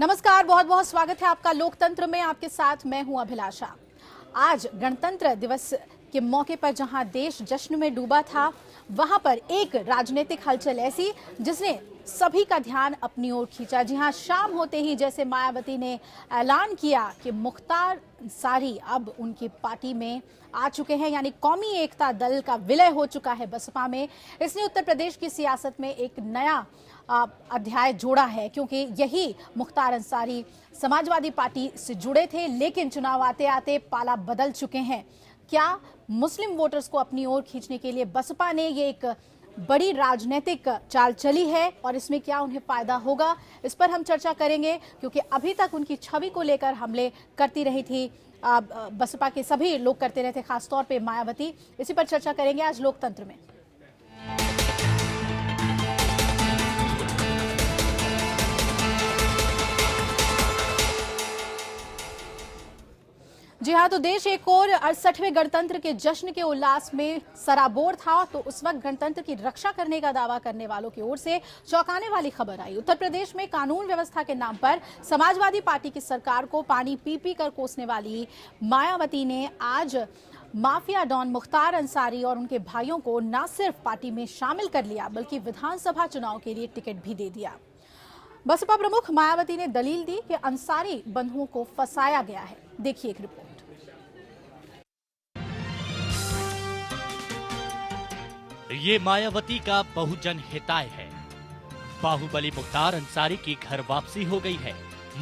नमस्कार, बहुत बहुत स्वागत है आपका लोकतंत्र में। आपके साथ मैं हूं अभिलाषा। आज गणतंत्र दिवस के मौके पर जहां देश जश्न में डूबा था, वहां पर एक राजनीतिक हलचल ऐसी जिसने सभी का ध्यान अपनी ओर खींचा। जी हां, शाम होते ही जैसे मायावती ने ऐलान किया कि मुख्तार अंसारी अब उनकी पार्टी में आ चुके हैं, यानी कौमी एकता दल का विलय हो चुका है बसपा में। इसने उत्तर प्रदेश की सियासत में एक नया अध्याय जोड़ा है, क्योंकि यही मुख्तार अंसारी समाजवादी पार्टी से जुड़े थे, लेकिन चुनाव आते आते पाला बदल चुके हैं। क्या मुस्लिम वोटर्स को अपनी ओर खींचने के लिए बसपा ने ये एक बड़ी राजनीतिक चाल चली है और इसमें क्या उन्हें फायदा होगा, इस पर हम चर्चा करेंगे। क्योंकि अभी तक उनकी छवि को लेकर हमले करती रही थी बसपा के सभी लोग, करते रहे थे, खासतौर पे मायावती। इसी पर चर्चा करेंगे आज लोकतंत्र में। जी हाँ, तो देश एक और 68वें गणतंत्र के जश्न के उल्लास में सराबोर था। तो उस वक्त गणतंत्र की रक्षा करने का दावा करने वालों की ओर से चौंकाने वाली खबर आई। उत्तर प्रदेश में कानून व्यवस्था के नाम पर समाजवादी पार्टी की सरकार को पानी पी पी कर कोसने वाली मायावती ने आज माफिया डॉन मुख्तार अंसारी और उनके भाइयों को न सिर्फ पार्टी में शामिल कर लिया, बल्कि विधानसभा चुनाव के लिए टिकट भी दे दिया। बसपा प्रमुख मायावती ने दलील दी कि अंसारी बंधुओं को फंसाया गया है। देखिए एक रिपोर्ट। ये मायावती का बहुजन हिताय है। बाहुबली मुख्तार अंसारी की घर वापसी हो गई है।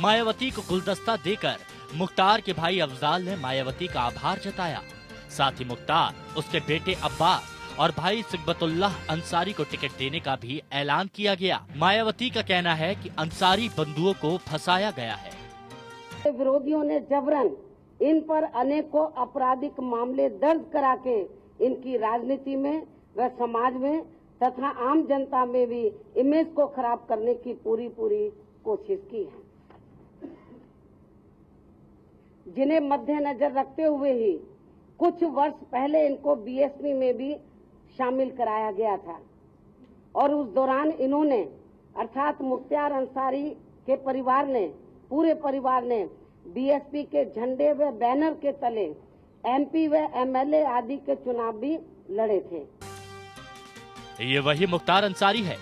मायावती को गुलदस्ता देकर मुख्तार के भाई अफजाल ने मायावती का आभार जताया। साथ ही मुख्तार, उसके बेटे अब्बास और भाई सिकबतुल्लाह अंसारी को टिकट देने का भी ऐलान किया गया। मायावती का कहना है कि अंसारी बंधुओं को फंसाया गया है। विरोधियों ने जबरन इन पर अनेकों आपराधिक मामले दर्ज करा के इनकी राजनीति में व समाज में तथा आम जनता में भी इमेज को खराब करने की पूरी कोशिश की है, जिन्हें मद्देनजर रखते हुए ही कुछ वर्ष पहले इनको बीएसपी में भी शामिल कराया गया था। और उस दौरान इन्होंने अर्थात मुख्तार अंसारी के परिवार ने, पूरे परिवार ने बीएसपी के झंडे व बैनर के तले एमपी व एमएलए आदि के चुनाव भी लड़े थे। ये वही मुख्तार अंसारी है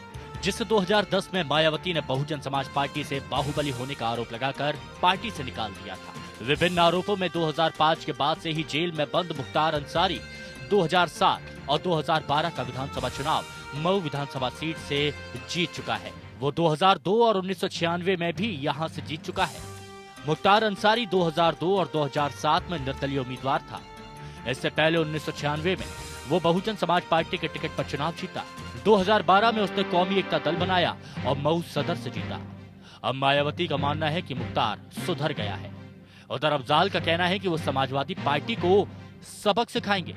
जिसे 2010 में मायावती ने बहुजन समाज पार्टी से बाहुबली होने का आरोप लगाकर पार्टी से निकाल दिया था। विभिन्न आरोपों में 2005 के बाद से ही जेल में बंद मुख्तार अंसारी 2007 और 2012 का विधानसभा चुनाव मऊ विधानसभा सीट से जीत चुका है। वो 2002 और 1996 में भी यहाँ से जीत चुका है। मुख्तार अंसारी 2002 और 2007 में निर्दलीय उम्मीदवार था। इससे पहले 1996 में वो बहुजन समाज पार्टी के टिकट पर चुनाव जीता। 2012 में उसने कौमी एकता दल बनाया और मऊ सदर से जीता। अब मायावती का मानना है कि मुख्तार सुधर गया है। उधर अफजाल का कहना है कि वो समाजवादी पार्टी को सबक सिखाएंगे।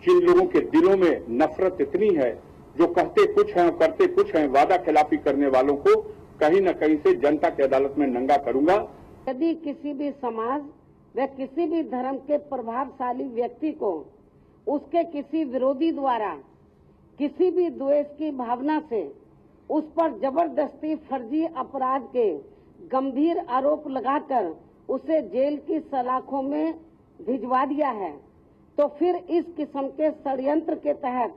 जिन लोगों के दिलों में नफरत इतनी है, जो कहते कुछ हैं और करते कुछ हैं, वादा खिलाफी करने वालों को कहीं न कहीं से जनता की अदालत में नंगा करूंगा। यदि किसी भी समाज व किसी भी धर्म के प्रभावशाली व्यक्ति को उसके किसी विरोधी द्वारा किसी भी द्वेष की भावना से उस पर जबरदस्ती फर्जी अपराध के गंभीर आरोप लगाकर उसे जेल की सलाखों में भिजवा दिया है, तो फिर इस किस्म के षड्यंत्र के तहत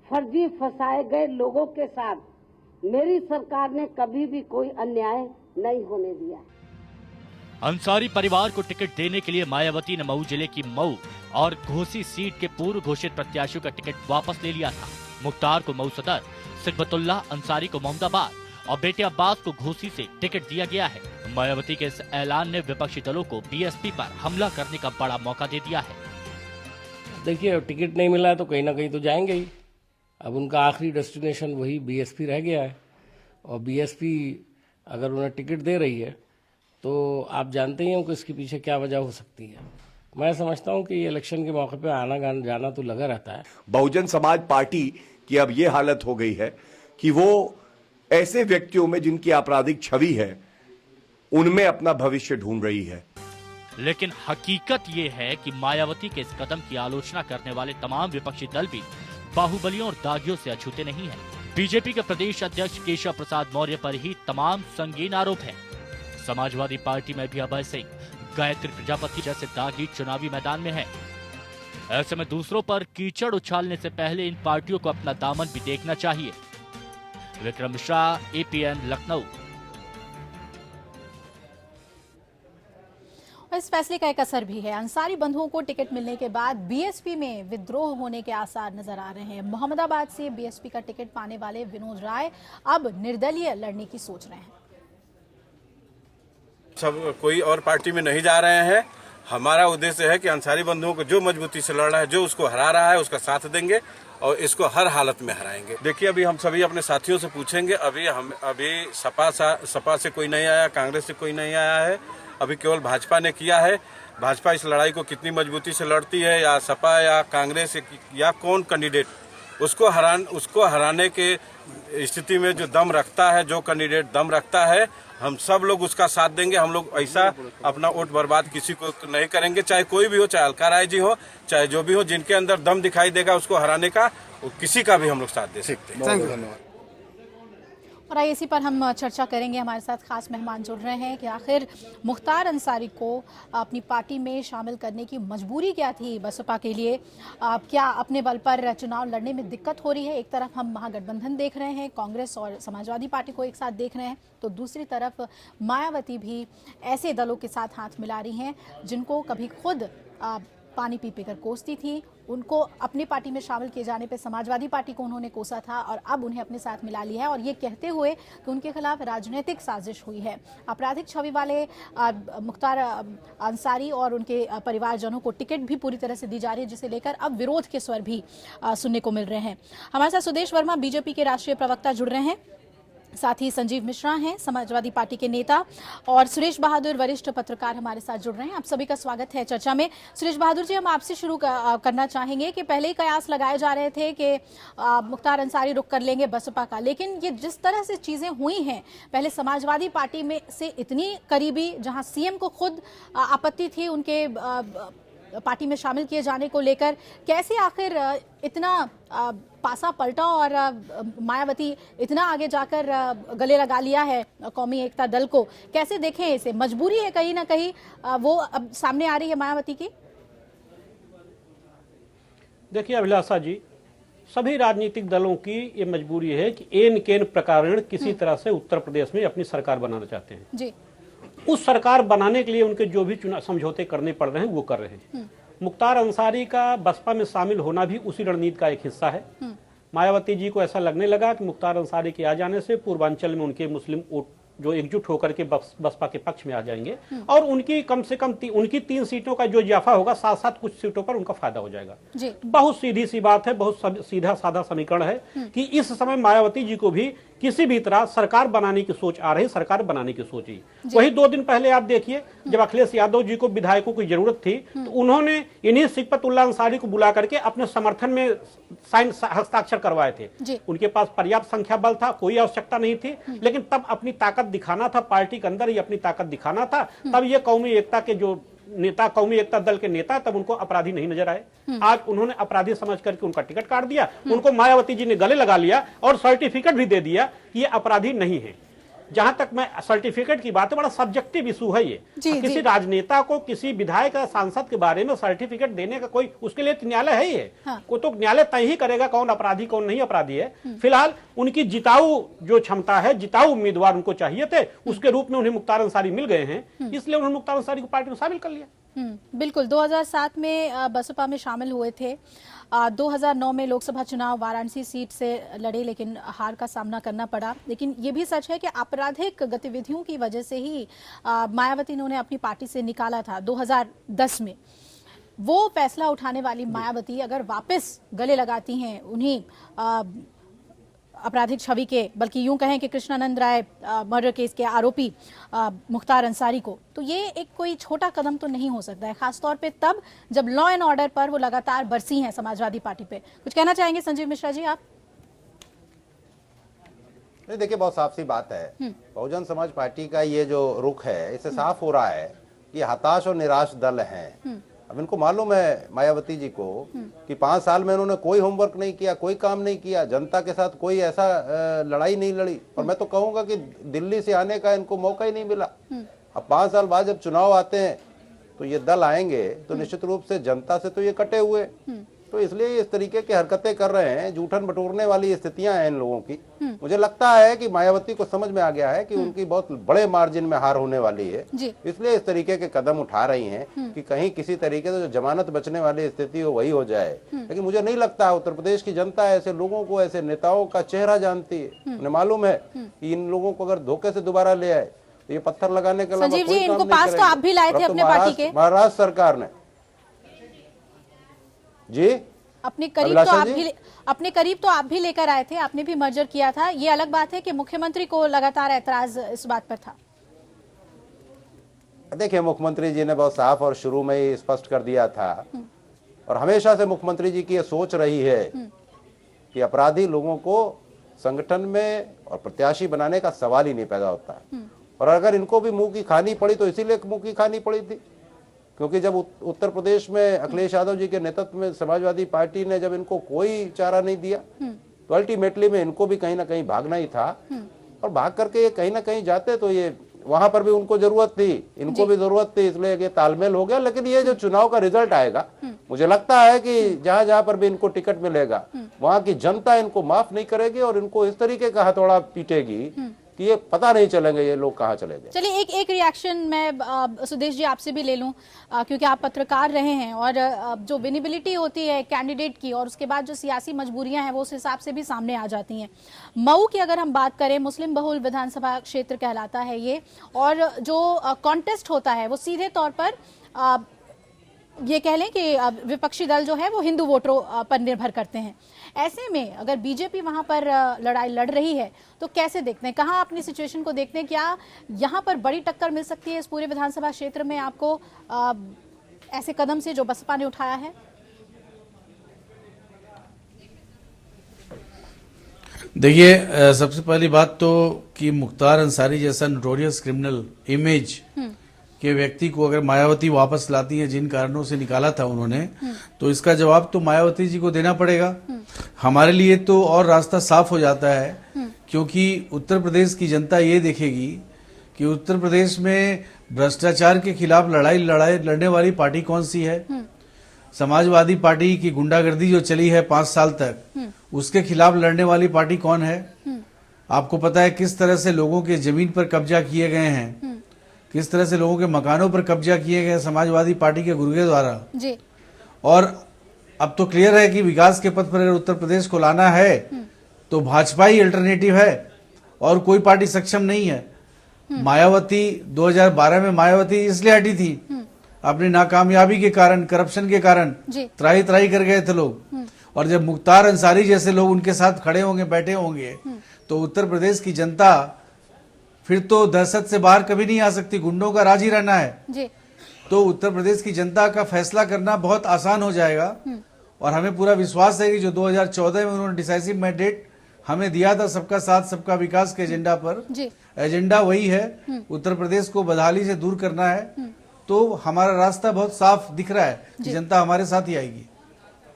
फर्जी फंसाए गए लोगों के साथ मेरी सरकार ने कभी भी कोई अन्याय नहीं होने दिया। अंसारी परिवार को टिकट देने के लिए मायावती ने मऊ जिले की मऊ और घोसी सीट के पूर्व घोषित प्रत्याशियों का टिकट वापस ले लिया था। मुख्तार को मऊ सदर, सिकबतुल्लाह अंसारी को मोहम्मदाबाद और बेटे अब्बास को घोसी से टिकट दिया गया है। मायावती के इस ऐलान ने विपक्षी दलों को बीएसपी पर हमला करने का बड़ा मौका दे दिया है। देखिए, टिकट नहीं मिला है तो कहीं ना कहीं तो जाएंगे ही। अब उनका आखिरी डेस्टिनेशन वही बीएसपी रह गया है और बीएसपी अगर उन्हें टिकट दे रही है तो आप जानते ही हैं कि इसके पीछे क्या वजह हो सकती है। मैं समझता हूं कि ये इलेक्शन के मौके पे आना जाना तो लगा रहता है। बहुजन समाज पार्टी की अब ये हालत हो गई है कि वो ऐसे व्यक्तियों में जिनकी आपराधिक छवि है, उनमें अपना भविष्य ढूंढ रही है। लेकिन हकीकत ये है कि मायावती के इस कदम की आलोचना करने वाले तमाम विपक्षी दल भी बाहुबलियों और दागियों से अछूते नहीं हैं। बीजेपी के प्रदेश अध्यक्ष केशव प्रसाद मौर्य पर ही तमाम संगीन आरोप हैं। समाजवादी पार्टी में भी अभय सिंह, गायत्री प्रजापति जैसे दागी चुनावी मैदान में हैं। ऐसे में दूसरों पर कीचड़ उछालने से पहले इन पार्टियों को अपना दामन भी देखना चाहिए। विक्रम मिश्रा, APN, लखनऊ। इस फैसले का एक असर भी है। अंसारी बंधुओं को टिकट मिलने के बाद बीएसपी में विद्रोह होने के आसार नजर आ रहे हैं। मोहम्मदाबाद से बीएसपी का टिकट पाने वाले विनोद राय अब निर्दलीय लड़ने की सोच रहे हैं। सब कोई और पार्टी में नहीं जा रहे हैं। हमारा उद्देश्य है कि अंसारी बंधुओं को जो मजबूती से लड़ रहा है, जो उसको हरा रहा है, उसका साथ देंगे और इसको हर हालत में हराएंगे। देखिए, अभी हम सभी अपने साथियों से पूछेंगे। अभी सपा से कोई नहीं आया, कांग्रेस से कोई नहीं आया है। अभी केवल भाजपा ने किया है। भाजपा इस लड़ाई को कितनी मजबूती से लड़ती है, या सपा या कांग्रेस या कौन कैंडिडेट उसको हराने के स्थिति में जो दम रखता है, जो कैंडिडेट दम रखता है, हम सब लोग उसका साथ देंगे। हम लोग ऐसा अपना वोट बर्बाद किसी को नहीं करेंगे, चाहे कोई भी हो, चाहे अलका राय जी हो, चाहे जो भी हो, जिनके अंदर दम दिखाई देगा उसको हराने का, किसी का भी हम लोग साथ दे सकते हैं। धन्यवाद। और इसी पर हम चर्चा करेंगे। हमारे साथ खास मेहमान जुड़ रहे हैं कि आखिर मुख्तार अंसारी को अपनी पार्टी में शामिल करने की मजबूरी क्या थी बसपा के लिए। क्या अपने बल पर चुनाव लड़ने में दिक्कत हो रही है। एक तरफ हम महागठबंधन देख रहे हैं, कांग्रेस और समाजवादी पार्टी को एक साथ देख रहे हैं, तो दूसरी तरफ मायावती भी ऐसे दलों के साथ हाथ मिला रही हैं जिनको कभी खुद पानी पी पीकर कोसती थी। उनको अपनी पार्टी में शामिल किए जाने पे समाजवादी पार्टी को उन्होंने कोसा था और अब उन्हें अपने साथ मिला लिया है, और ये कहते हुए कि उनके खिलाफ राजनीतिक साजिश हुई है। आपराधिक छवि वाले मुख्तार अंसारी और उनके परिवारजनों को टिकट भी पूरी तरह से दी जा रही है, जिसे लेकर अब विरोध के स्वर भी सुनने को मिल रहे हैं। हमारे साथ सुदेश वर्मा बीजेपी के राष्ट्रीय प्रवक्ता जुड़ रहे हैं, साथ ही संजीव मिश्रा हैं समाजवादी पार्टी के नेता, और सुरेश बहादुर वरिष्ठ पत्रकार हमारे साथ जुड़ रहे हैं। आप सभी का स्वागत है चर्चा में। सुरेश बहादुर जी, हम आपसे शुरू करना चाहेंगे कि पहले ही कयास लगाए जा रहे थे कि मुख्तार अंसारी रुख कर लेंगे बसपा का, लेकिन ये जिस तरह से चीजें हुई हैं, पहले समाजवादी पार्टी में से इतनी करीबी, जहां सीएम को खुद आपत्ति थी उनके पार्टी में शामिल किए जाने को लेकर, कैसे आखिर इतना पासा पलटा और मायावती इतना आगे जाकर गले लगा लिया है कौमी एकता दल को। कैसे देखें इसे? मजबूरी है कहीं ना कहीं वो अब सामने आ रही है मायावती की। देखिए अभिलाषा जी, सभी राजनीतिक दलों की ये मजबूरी है कि एन केन प्रकार किसी तरह से उत्तर प्रदेश में अपनी सरकार बनाना चाहते हैं जी। उस सरकार बनाने के लिए उनके जो भी चुनाव समझौते करने पड़ रहे हैं वो कर रहे हैं। मुख्तार अंसारी का बसपा में शामिल होना भी उसी रणनीति का एक हिस्सा है। मायावती जी को ऐसा लगने लगा कि मुख्तार अंसारी के आ जाने से पूर्वांचल में उनके मुस्लिम वोट जो एकजुट होकर के बसपा के पक्ष में आ जाएंगे, और उनकी कम से कम उनकी 3 सीटों का जो इजाफा होगा, साथ साथ कुछ सीटों पर उनका फायदा हो जाएगा जी। बहुत सीधी सी बात है, बहुत सीधा साधा समीकरण है कि इस समय मायावती जी को भी किसी भी तरह सरकार बनाने की सोच आ रही, सरकार बनाने की सोच ही। वही 2 दिन पहले आप देखिए, जब अखिलेश यादव जी को विधायकों की जरूरत थी, तो उन्होंने इन्हीं सिकपतुल्ला अंसारी को बुला करके अपने समर्थन में हस्ताक्षर करवाए थे। उनके पास पर्याप्त संख्या बल था, कोई आवश्यकता नहीं थी, लेकिन तब अपनी ताकत दिखाना था, पार्टी के अंदर ही अपनी ताकत दिखाना था। तब ये कौमी एकता के जो नेता, कौमी एकता दल के नेता, तब उनको अपराधी नहीं नजर आए। आज उन्होंने अपराधी समझ करके उनका टिकट काट दिया, उनको मायावती जी ने गले लगा लिया और सर्टिफिकेट भी दे दिया कि ये अपराधी नहीं है। जहां तक मैं सर्टिफिकेट की बात है, बड़ा सब्जेक्टिव इशू है ये। किसी राजनेता को, किसी विधायक या सांसद के बारे में सर्टिफिकेट देने का कोई, उसके लिए न्यायालय है ही है। को तो न्यायालय तय ही करेगा कौन अपराधी कौन नहीं अपराधी है। फिलहाल उनकी जिताऊ जो क्षमता है, जिताऊ उम्मीदवार उनको चाहिए थे, उसके रूप में उन्हें मुख्तार अंसारी मिल गए हैं, इसलिए उन्होंने मुख्तार अंसारी को पार्टी में शामिल कर लिया। बिल्कुल। 2007 में बसपा में शामिल हुए थे, 2009 में लोकसभा चुनाव वाराणसी सीट से लड़े, लेकिन हार का सामना करना पड़ा। लेकिन ये भी सच है कि आपराधिक गतिविधियों की वजह से ही मायावती ने उन्हें अपनी पार्टी से निकाला था 2010 में। वो फैसला उठाने वाली मायावती अगर वापस गले लगाती हैं उन्हीं आपराधिक छवि के, बल्कि यूं कहें कि कृष्णानंद राय मर्डर केस के आरोपी मुख्तार अंसारी को, तो ये एक कोई छोटा कदम तो नहीं हो सकता है, खासतौर पे तब जब लॉ एंड ऑर्डर पर वो लगातार बरसी हैं समाजवादी पार्टी पे। कुछ कहना चाहेंगे संजीव मिश्रा जी आप? देखिए, बहुत साफ सी बात है, बहुजन समाज पार्टी का ये जो रुख है, इससे साफ हो रहा है कि हताश और निराश दल हैं। अब इनको मालूम है मायावती जी को कि 5 साल में इन्होंने कोई होमवर्क नहीं किया, कोई काम नहीं किया, जनता के साथ कोई ऐसा लड़ाई नहीं लड़ी, और मैं तो कहूंगा कि दिल्ली से आने का इनको मौका ही नहीं मिला। अब 5 साल बाद जब चुनाव आते हैं तो ये दल आएंगे तो निश्चित रूप से जनता से तो ये कटे हुए, तो इसलिए इस तरीके की हरकतें कर रहे हैं, जूठन बटोरने वाली स्थितियां हैं इन लोगों की। मुझे लगता है कि मायावती को समझ में आ गया है कि उनकी बहुत बड़े मार्जिन में हार होने वाली है, इसलिए इस तरीके के कदम उठा रही हैं कि कहीं किसी तरीके से जो जमानत बचने वाली स्थिति हो वही हो जाए। लेकिन मुझे नहीं लगता, उत्तर प्रदेश की जनता ऐसे लोगों को, ऐसे नेताओं का चेहरा जानती है, उन्हें मालूम है कि इन लोगों को अगर धोखे से दोबारा ले आए तो ये पत्थर लगाने के अलावा संजीव जी, कोई काम इनको नहीं पास तो आप भी लाए थे अपने पार्टी के। महाराष्ट्र सरकार ने जी अपने करीब तो आप भी लेकर आए थे, आपने भी मर्जर किया था। ये अलग बात है कि मुख्यमंत्री को लगातार ऐतराज इस बात पर था। देखिए, मुख्यमंत्री जी ने बहुत साफ और शुरू में ही स्पष्ट कर दिया था, और हमेशा से मुख्यमंत्री जी की ये सोच रही है कि अपराधी लोगों को संगठन में और प्रत्याशी बनाने का सवाल ही नहीं पैदा होता। और अगर इनको भी मुंह की खानी पड़ी तो इसीलिए मुंह की खानी पड़ी थी क्योंकि जब उत्तर प्रदेश में अखिलेश यादव जी के नेतृत्व में समाजवादी पार्टी ने जब इनको कोई चारा नहीं दिया तो अल्टीमेटली में इनको भी कहीं ना कहीं भागना ही था, और भाग करके ये कहीं ना कहीं जाते तो ये वहां पर भी उनको जरूरत थी, इनको भी जरूरत थी, इसलिए ये तालमेल हो गया। लेकिन ये जो चुनाव का रिजल्ट आएगा, मुझे लगता है कि जहां जहां पर भी इनको टिकट मिलेगा वहां की जनता इनको माफ नहीं करेगी और इनको इस तरीके का हथौड़ा पीटेगी कि ये पता नहीं चलेंगे ये लोग कहाँ चले गए। चलिए एक रिएक्शन मैं सुदेश जी आपसे भी ले लूं, क्योंकि आप पत्रकार रहे हैं, और जो विजिबिलिटी होती है कैंडिडेट की और उसके बाद जो सियासी मजबूरियां हैं वो उस हिसाब से भी सामने आ जाती हैं। मऊ की अगर हम बात करें, मुस्लिम बहुल विधानसभा क्षेत्र कहलाता है ये, और जो कॉन्टेस्ट होता है वो सीधे तौर पर ये कह लें कि विपक्षी दल जो है वो हिंदू वोटरों पर निर्भर करते हैं। ऐसे में अगर बीजेपी वहां पर लड़ाई लड़ रही है तो कैसे देखते हैं, कहां अपनी सिचुएशन को देखते हैं? क्या यहां पर बड़ी टक्कर मिल सकती है इस पूरे विधानसभा क्षेत्र में आपको ऐसे कदम से जो बसपा ने उठाया है? देखिए, सबसे पहली बात तो कि मुख्तार अंसारी जैसा नोटोरियस क्रिमिनल इमेज के व्यक्ति को अगर मायावती वापस लाती है, जिन कारणों से निकाला था उन्होंने, तो इसका जवाब तो मायावती जी को देना पड़ेगा। हमारे लिए तो और रास्ता साफ हो जाता है, क्योंकि उत्तर प्रदेश की जनता ये देखेगी कि उत्तर प्रदेश में भ्रष्टाचार के खिलाफ लड़ाई लड़ने वाली पार्टी कौन सी है। समाजवादी पार्टी की गुंडागर्दी जो चली है 5 साल तक, उसके खिलाफ लड़ने वाली पार्टी कौन है? आपको पता है किस तरह से लोगों के जमीन पर कब्जा किए गए हैं, किस तरह से लोगों के मकानों पर कब्जा किए गए समाजवादी पार्टी के गुर्गे द्वारा जी। और अब तो क्लियर है कि विकास के पथ पर अगर उत्तर प्रदेश को लाना है तो भाजपा ही अल्टरनेटिव है और कोई पार्टी सक्षम नहीं है। मायावती 2012 में मायावती इसलिए हटी थी अपनी नाकामयाबी के कारण, करप्शन के कारण त्राही त्राही कर गए थे लोग, और जब मुख्तार अंसारी जैसे लोग उनके साथ खड़े होंगे, बैठे होंगे, तो उत्तर प्रदेश की जनता फिर तो दहशत से बाहर कभी नहीं आ सकती, गुंडों का राज ही रहना है जी। तो उत्तर प्रदेश की जनता का फैसला करना बहुत आसान हो जाएगा, और हमें पूरा विश्वास है कि जो 2014 में उन्होंने डिसाइसिव मैंडेट हमें दिया था सबका साथ सबका विकास के एजेंडा पर, एजेंडा वही है, उत्तर प्रदेश को बदहाली से दूर करना है। तो हमारा रास्ता बहुत साफ दिख रहा है कि जनता हमारे साथ ही आएगी।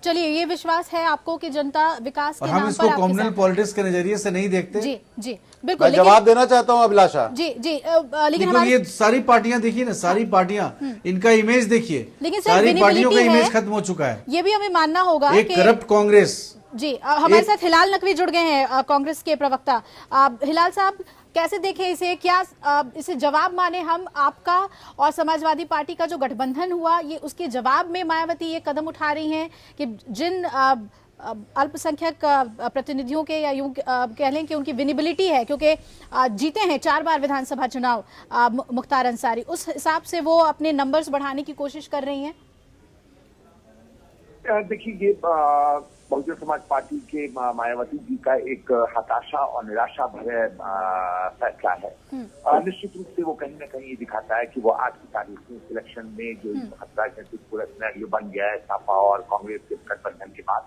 चलिए, ये विश्वास है आपको कि जनता विकास के नाम पर हम इसको कम्युनल पॉलिटिक्स के नजरिए से नहीं देखते। जी जी बिल्कुल। मैं जवाब देना चाहता हूँ अभिलाषा जी जी, लेकिन ये सारी पार्टियां देखिए ना, सारी पार्टियां इनका इमेज देखिए, लेकिन सारी पार्टियों का इमेज खत्म हो चुका है। ये भी हमें मानना होगा एक करप्ट कांग्रेस जी। हमारे साथ हिलाल नकवी जुड़ गए हैं, कांग्रेस के प्रवक्ता। हिलाल साहब, कैसे देखें इसे? क्या इसे जवाब माने हम, आपका और समाजवादी पार्टी का जो गठबंधन हुआ, ये उसके जवाब में मायावती ये कदम उठा रही हैं कि जिन अल्पसंख्यक प्रतिनिधियों के, या यूं कह लें कि उनकी विजिबिलिटी है, क्योंकि जीते हैं 4 बार विधानसभा चुनाव मुख्तार अंसारी, उस हिसाब से वो अपने नंबर्स बढ़ाने की कोशिश कर रही हैं? देखिए, ये बहुजन समाज पार्टी के मायावती जी का एक हताशा और निराशा भरे फैसला है। निश्चित रूप से वो कहीं ना कहीं ये दिखाता है कि वो आज की तारीख में सिलेक्शन में जो राजनीतिक पूरा सिनेरियो बन गया है सपा और कांग्रेस के गठबंधन के बाद,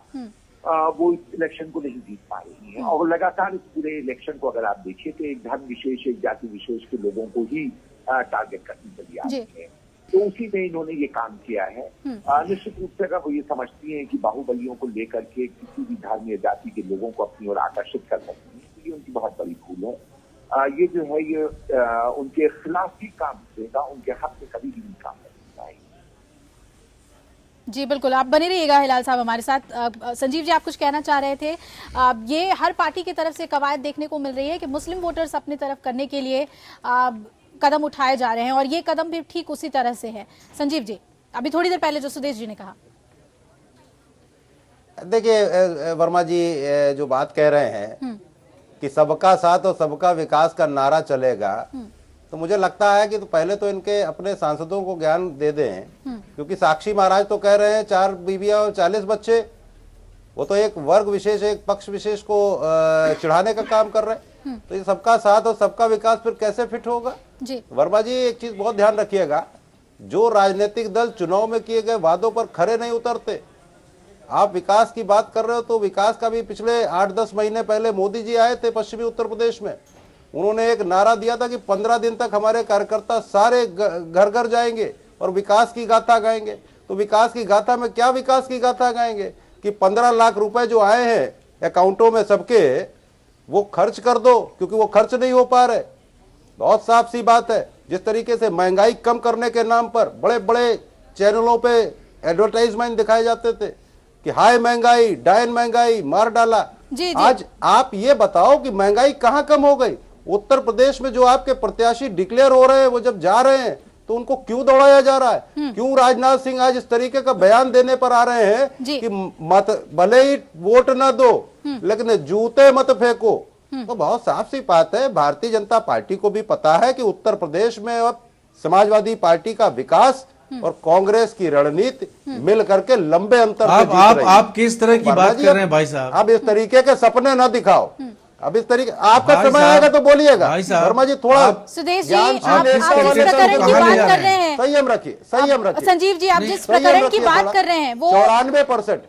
वो इस इलेक्शन को नहीं जीत पा रही है। और लगातार इस पूरे इलेक्शन को अगर आप देखिए तो एक धर्म विशेष, एक जाति विशेष के लोगों को ही टारगेट करती चली आ रही है। तो उसी में इन्होंने ये काम किया है। निश्चित रूप से अगर वो ये समझती हैं कि बाहुबलियों को लेकर के किसी भी धर्मीय जाति के लोगों को अपनी ओर आकर्षित कर सकती है, तो ये उनकी बहुत बड़ी भूल है। ये जो है ये उनके खिलाफ ही काम करेगा, उनके हक में कभी भी नहीं काम करेगा। जी बिल्कुल, आप बने रहिएगा हिलाल साहब हमारे साथ। संजीव जी, आप कुछ कहना चाह रहे थे। ये हर पार्टी की तरफ से कवायद देखने को मिल रही है कि मुस्लिम वोटर्स अपनी तरफ करने के लिए कदम उठाए जा रहे हैं और ये कदम भी ठीक उसी तरह से है। संजीव जी, अभी थोड़ी देर पहले जो सुदेश जी ने कहा, देखिए वर्मा जी जो बात कह रहे हैं कि सबका साथ और सबका विकास का नारा चलेगा, तो मुझे लगता है कि तो पहले तो इनके अपने सांसदों को ज्ञान दे दें, क्योंकि साक्षी महाराज तो कह रहे हैं 4 बीवियां और 40 बच्चे। वो तो एक वर्ग विशेष, एक पक्ष विशेष को चिढ़ाने का काम कर रहे हैं। तो ये सबका साथ और सबका विकास फिर कैसे फिट होगा? जी वर्मा जी, एक चीज बहुत ध्यान रखिएगा, जो राजनीतिक दल चुनाव में किए गए वादों पर खरे नहीं उतरते। आप विकास की बात कर रहे हो, तो विकास का भी पिछले 8-10 महीने पहले मोदी जी आए थे पश्चिमी उत्तर प्रदेश में। उन्होंने एक नारा दिया था कि 15 दिन तक हमारे कार्यकर्ता सारे घर घर जाएंगे और विकास की गाथा गाएंगे। तो विकास की गाथा में क्या विकास की गाथा गाएंगे कि 15 लाख रुपए जो आए हैं अकाउंटों में सबके, वो खर्च कर दो, क्योंकि वो खर्च नहीं हो पा रहे। बहुत साफ सी बात है। जिस तरीके से महंगाई कम करने के नाम पर बड़े बड़े चैनलों पे एडवर्टाइजमेंट दिखाए जाते थे कि हाई महंगाई, डायन महंगाई, मार डाला। जी। आज आप ये बताओ कि महंगाई कहां कम हो गई? उत्तर प्रदेश में जो आपके प्रत्याशी डिक्लेयर हो रहे हैं, वो जब जा रहे हैं तो उनको क्यों दौड़ाया जा रहा है? क्यों राजनाथ सिंह आज इस तरीके का बयान देने पर आ रहे हैं कि मत भले ही वोट ना दो, लेकिन जूते मत फेंको? तो बहुत साफ सी बात है, भारतीय जनता पार्टी को भी पता है कि उत्तर प्रदेश में अब समाजवादी पार्टी का विकास और कांग्रेस की रणनीति मिल करके लंबे अंतर से जीत रही है। आप किस तरह की बात कर रहे हैं भाई साहब? अब इस तरीके के सपने न दिखाओ। अब इस तरीके, आपका समय आएगा तो बोलिएगा। वर्मा जी, थोड़ा सुदेश जी, आप जिस प्रकरण की बात कर रहे हैं, संयम रखिए, संयम रखिए। संजीव जी, आप जिस प्रकरण की बात कर रहे हैं वो 94%।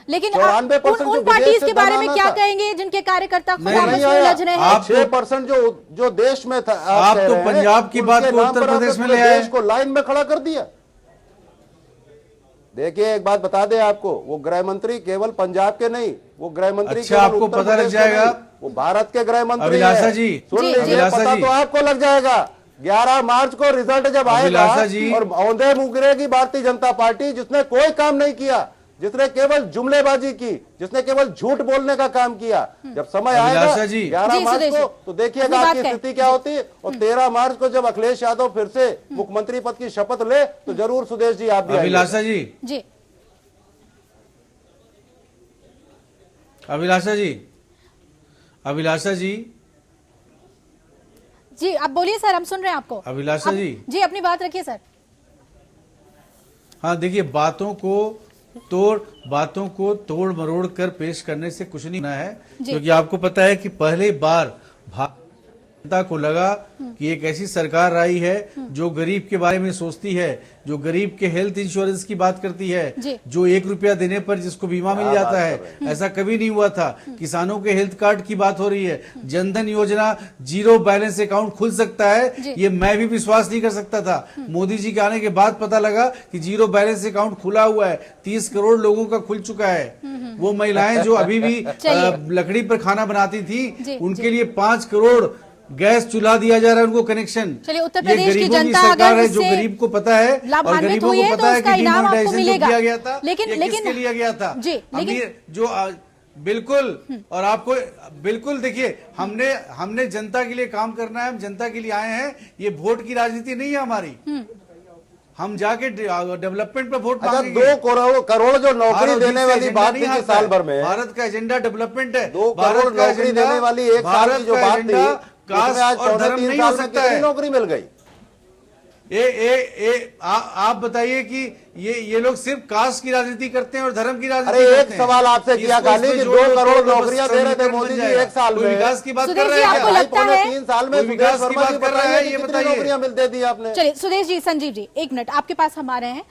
लेकिन उन पार्टीज के बारे में क्या कहेंगे जिनके कार्यकर्ता खुद आपस में उलझ रहे हैं? 6% जो देश में था, आप तो पंजाब की बात को उत्तर प्रदेश में ले आए, देश को लाइन में खड़ा कर दिया। देखिए, एक बात बता दें आपको, वो गृह मंत्री केवल पंजाब के नहीं, वो गृह मंत्री अच्छा, आपको पता लग जाएगा, वो भारत के गृह मंत्री अभिलाषा जी, सुन लीजिए, पता तो आपको लग जाएगा। 11 मार्च को रिजल्ट जब आएगा और औंधे मुकरे की भारतीय जनता पार्टी, जिसने कोई काम नहीं किया, जिसने केवल जुमलेबाजी की, जिसने केवल झूठ बोलने का काम किया, जब समय आएगा 11 मार्च को, तो देखिएगा आपकी स्थिति क्या होती है। और 13 मार्च को जब अखिलेश यादव फिर से मुख्यमंत्री पद की शपथ ले, तो जरूर सुदेश जी आप भी अभिलाषा जी, जी अभिलाषा जी, अभिलाषा जी, जी आप बोलिए सर, हम सुन रहे हैं आपको। अभिलाषा जी, अपनी बात रखिए सर। हाँ, देखिए, बातों को तोड़ मरोड़ कर पेश करने से कुछ नहीं होना है, क्योंकि आपको पता है कि पहली बार जनता को लगा कि एक ऐसी सरकार आई है जो गरीब के बारे में सोचती है, जो गरीब के हेल्थ इंश्योरेंस की बात करती है, जो 1 रुपया देने पर जिसको बीमा मिल जाता है। ऐसा कभी नहीं हुआ था। किसानों के हेल्थ कार्ड की बात हो रही है, जनधन योजना, 0 बैलेंस अकाउंट खुल सकता है, ये मैं भी विश्वास नहीं कर सकता था। मोदी जी के आने के बाद पता लगा कि 0 बैलेंस अकाउंट खुला हुआ है, 30 करोड़ लोगों का खुल चुका है। वो महिलाएं जो अभी भी लकड़ी पर खाना बनाती थी, उनके लिए 5 करोड़ गैस चूल्हा दिया जा रहा है, उनको कनेक्शन। चलिए, उत्तर प्रदेश की जनता सरकार है, जो गरीब को पता है और गरीबों को पता है कि डिमोनेटाइजेशन जो किया गया था, लेकिन किसके लिए गया था? जो बिल्कुल, और आपको बिल्कुल देखिए, हमने जनता के लिए काम करना है, हम जनता के लिए आए हैं। ये वोट की राजनीति नहीं है हमारी। हम जाके डेवलपमेंट पे वोट मांगेंगे। 2 करोड़ जो नौकरी देने वाली बात थी साल भर में, भारत का एजेंडा डेवलप्ट है। 2 करोड़ नौकरी देने वाली एक साल की जो बात थी, कास्ट और धर्म नहीं हो सकता है। नौकरी मिल गई। आप बताइए कि ये लोग सिर्फ कास्ट की राजनीति करते हैं और धर्म की राजनीति करते हैं। एक सवाल आपसे किया खाली कि 2 करोड़ नौकरियां दे रहे थे मोदी जी एक साल में। विकास की बात कर रहे हैं, 3 साल में विकास की बात कर रहे हैं, ये बताइए। नौकरियां मिल दे दी आपने। चलिए सुदेश जी, संजीव जी, 1 मिनट आपके पास हम आ रहे हैं।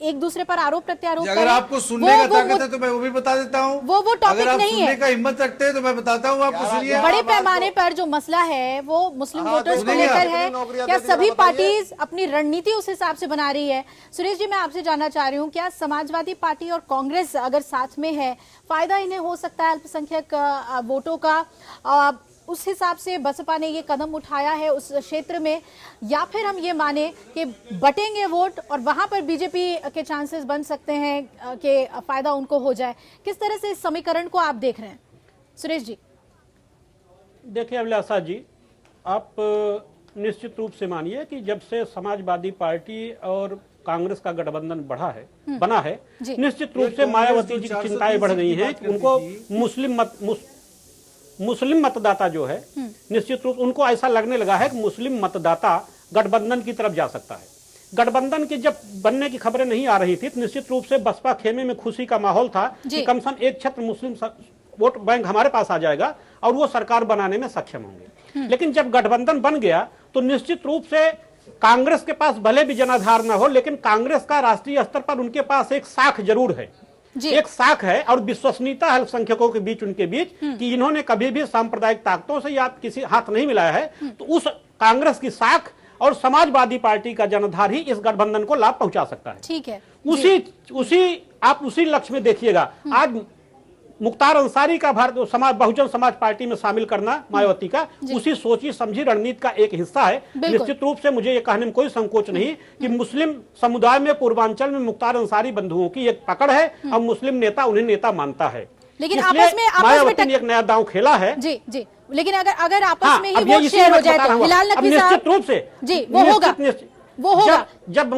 एक दूसरे पर आरोप प्रत्यारोप अगर करें। आपको सुनने का ताकत है तो मैं वो भी बता देता हूँ। वो टॉपिक अगर आप नहीं सुनने है। का हिम्मत रखते हैं तो मैं बताता हूँ, आपको सुनिए। बड़े पैमाने पर जो मसला है वो मुस्लिम वोटर्स को सुनिए, लेकर है। नौकरियां क्या दे दी, सभी बताइए। पार्टीज अपनी रणनीति उस हिसाब से बना रही है? सुरेश जी, मैं आपसे जानना चाह रही हूँ, क्या समाजवादी पार्टी और कांग्रेस अगर साथ में है, फायदा इन्हें हो सकता है अल्पसंख्यक वोटों का? उस हिसाब से बसपा ने ये कदम उठाया है उस क्षेत्र में, या फिर हम ये माने कि बटेंगे वोट और वहां पर बीजेपी के चांसेस बन सकते हैं कि फायदा उनको हो जाए? किस तरह से इस समीकरण को आप देख रहे हैं सुरेश जी? देखिए अभिलाषा जी, आप निश्चित रूप से मानिए कि जब से समाजवादी पार्टी और कांग्रेस का गठबंधन बना है, जी। निश्चित रूप से मायावती जी की चिंताएं बढ़ गई हैं कि उनको मुस्लिम मतदाता जो है, निश्चित रूप उनको ऐसा लगने लगा है कि मुस्लिम मतदाता गठबंधन की तरफ जा सकता है। गठबंधन की जब बनने की खबरें नहीं आ रही थी तो निश्चित रूप से बसपा खेमे में खुशी का माहौल था कि कम से कम एक छत्र मुस्लिम वोट बैंक हमारे पास आ जाएगा और वो सरकार बनाने में सक्षम होंगे। लेकिन जब गठबंधन बन गया तो निश्चित रूप से कांग्रेस के पास भले भी जनाधार न हो, लेकिन कांग्रेस का राष्ट्रीय स्तर पर उनके पास एक साख जरूर है, एक साख है और विश्वसनीयता अल्पसंख्यकों के बीच, उनके बीच कि इन्होंने कभी भी सांप्रदायिक ताकतों से या किसी हाथ नहीं मिलाया है। तो उस कांग्रेस की साख और समाजवादी पार्टी का जनाधार ही इस गठबंधन को लाभ पहुंचा सकता है। ठीक है, उसी लक्ष्य में देखिएगा, आज मुख्तार अंसारी का बहुजन समाज पार्टी में शामिल करना मायावती का उसी सोची समझी रणनीति का एक हिस्सा है। निश्चित रूप से मुझे ये कहने में कोई संकोच नहीं कि मुस्लिम समुदाय में पूर्वांचल में मुख्तार अंसारी बंधुओं की एक पकड़ है और मुस्लिम नेता उन्हें नेता मानता है। लेकिन आपस में मायावती ने एक नया दांव खेला है। जी जी, लेकिन अगर आपस हाँ, में ही अब ये वोट इसी शेयर हो में जाए बता तो रहा हूं। हिलाल अब नकवी निश्चित साहब रूप से जी वो होगा। जब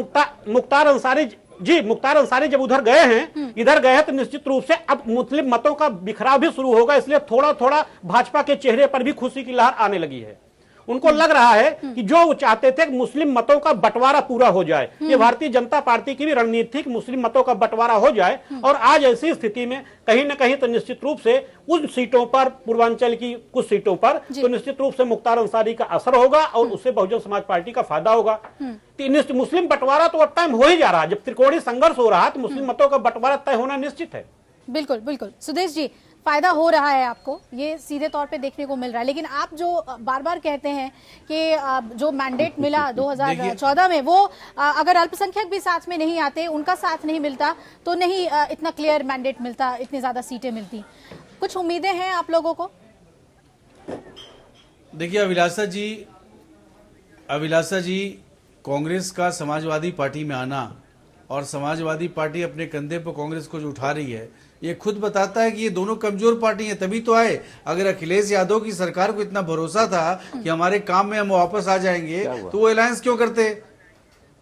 मुख्तार अंसारी जब उधर गए हैं, इधर गए हैं, तो निश्चित रूप से अब मुस्लिम मतों का बिखराव भी शुरू होगा। इसलिए थोड़ा थोड़ा भाजपा के चेहरे पर भी खुशी की लहर आने लगी है। उनको लग रहा है कि जो वो चाहते थे कि मुस्लिम मतों का बंटवारा पूरा हो जाए, ये भारतीय जनता पार्टी की भी रणनीति थी कि मुस्लिम मतों का बंटवारा हो जाए। और आज ऐसी स्थिति में कहीं ना कहीं तो निश्चित रूप से उन सीटों पर, पूर्वांचल की कुछ सीटों पर तो निश्चित रूप से मुख्तार अंसारी का असर होगा और उससे बहुजन समाज पार्टी का फायदा होगा। मुस्लिम बंटवारा तो अब टाइम हो ही जा रहा है। जब त्रिकोणीय संघर्ष हो रहा है तो मुस्लिम मतों का बंटवारा तय होना निश्चित है। बिल्कुल बिल्कुल। सुदेश जी, फायदा हो रहा है आपको, ये सीधे तौर पे देखने को मिल रहा है। लेकिन आप जो बार बार कहते हैं कि जो मैंडेट मिला 2014 में, वो अगर अल्पसंख्यक भी साथ में नहीं आते, उनका साथ नहीं मिलता, तो नहीं इतना क्लियर मैंडेट मिलता, इतनी ज्यादा सीटें मिलती। कुछ उम्मीदें हैं आप लोगों को? देखिए अभिलाषा जी, कांग्रेस का समाजवादी पार्टी में आना और समाजवादी पार्टी अपने कंधे पर कांग्रेस को जो उठा रही है, ये खुद बताता है कि ये दोनों कमजोर पार्टी हैं, तभी तो आए। अगर अखिलेश यादव की सरकार को इतना भरोसा था कि हमारे काम में हम वापस आ जाएंगे तो वो अलायंस क्यों करते?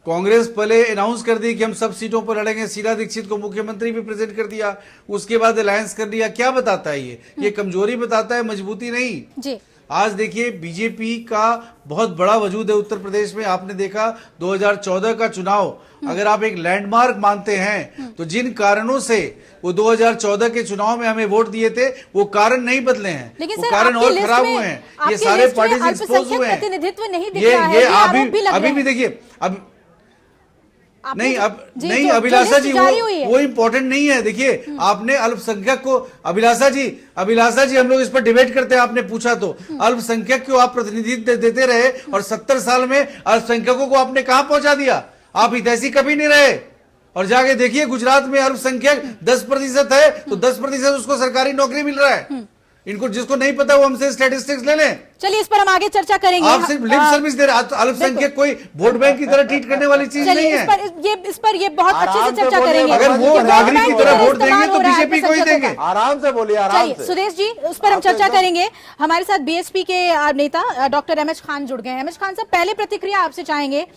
कांग्रेस पहले अनाउंस कर दी कि हम सब सीटों पर लड़ेंगे, शीला दीक्षित को मुख्यमंत्री भी प्रेजेंट कर दिया, उसके बाद अलायंस कर दिया। क्या बताता है ये कमजोरी बताता है, मजबूती नहीं जी। आज देखिए बीजेपी का बहुत बड़ा वजूद है उत्तर प्रदेश में। आपने देखा 2014 का चुनाव, अगर आप एक लैंडमार्क मानते हैं तो जिन कारणों से वो 2014 के चुनाव में हमें वोट दिए थे वो कारण नहीं बदले हैं, वो कारण और खराब हुए हैं। ये सारे पार्टीज एक्सपोज हुए हैं। प्रतिनिधित्व नहीं दिख ये रहा है, अभी भी देखिए नहीं अभिलाषा जी, वो इम्पोर्टेंट नहीं है। देखिए आपने अल्पसंख्यक को, अभिलाषा जी हम लोग इस पर डिबेट करते हैं। आपने पूछा तो अल्पसंख्यक को आप प्रतिनिधित्व देते रहे और 70 साल में अल्पसंख्यकों को आपने कहां पहुंचा दिया? आप हितैषी कभी नहीं रहे। और जाके देखिए गुजरात में अल्पसंख्यक 10% है तो 10% उसको सरकारी नौकरी मिल रहा है। इनको जिसको नहीं पता वो हमसे स्टैटिस्टिक्स ले लें। चलिए इस पर हम आगे चर्चा करेंगे। आप सिर्फ लिप सर्विस दे रहे, अल्पसंख्यक कोई वोट बैंक की तरह ट्रीट करने वाली चीज नहीं है। इस पर ये बहुत अच्छे से चर्चा करेंगे। अगर वो नागरिक की तरह वोट देंगे तो बीजेपी को ही देंगे। आराम से बोलिए, आराम से। सुदेश जी, उस पर हम चर्चा करेंगे। हमारे साथ बीएसपी के नेता डॉक्टर एमएच खान जुड़ गए हैं। एमएच खान साहब, पहले प्रतिक्रिया आपसे चाहेंगे,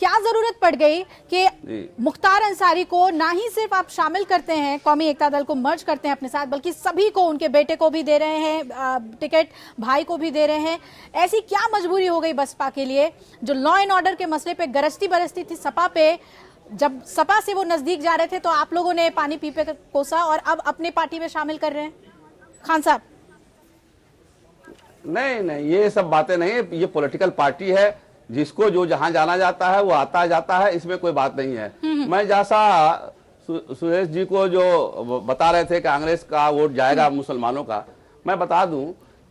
क्या जरूरत पड़ गई कि मुख्तार अंसारी को ना ही सिर्फ आप शामिल करते हैं, कौमी एकता दल को मर्ज करते हैं अपने साथ, बल्कि सभी को, उनके बेटे को भी दे रहे हैं टिकट, भाई को भी दे रहे हैं। ऐसी क्या मजबूरी हो गई बसपा के लिए, जो लॉ एंड ऑर्डर के मसले पे गरजती बरसती थी सपा पे, जब सपा से वो नजदीक जा रहे थे तो आप लोगों ने पानी पी पे कोसा और अब अपने पार्टी में शामिल कर रहे हैं? खान साहब। नहीं, ये सब बातें नहीं, ये पॉलिटिकल पार्टी है, जिसको जो जहां जाना जाता है वो आता जाता है, इसमें कोई बात नहीं है। मैं जैसा सुरेश जी को जो बता रहे थे कांग्रेस का वोट जाएगा मुसलमानों का, मैं बता दूं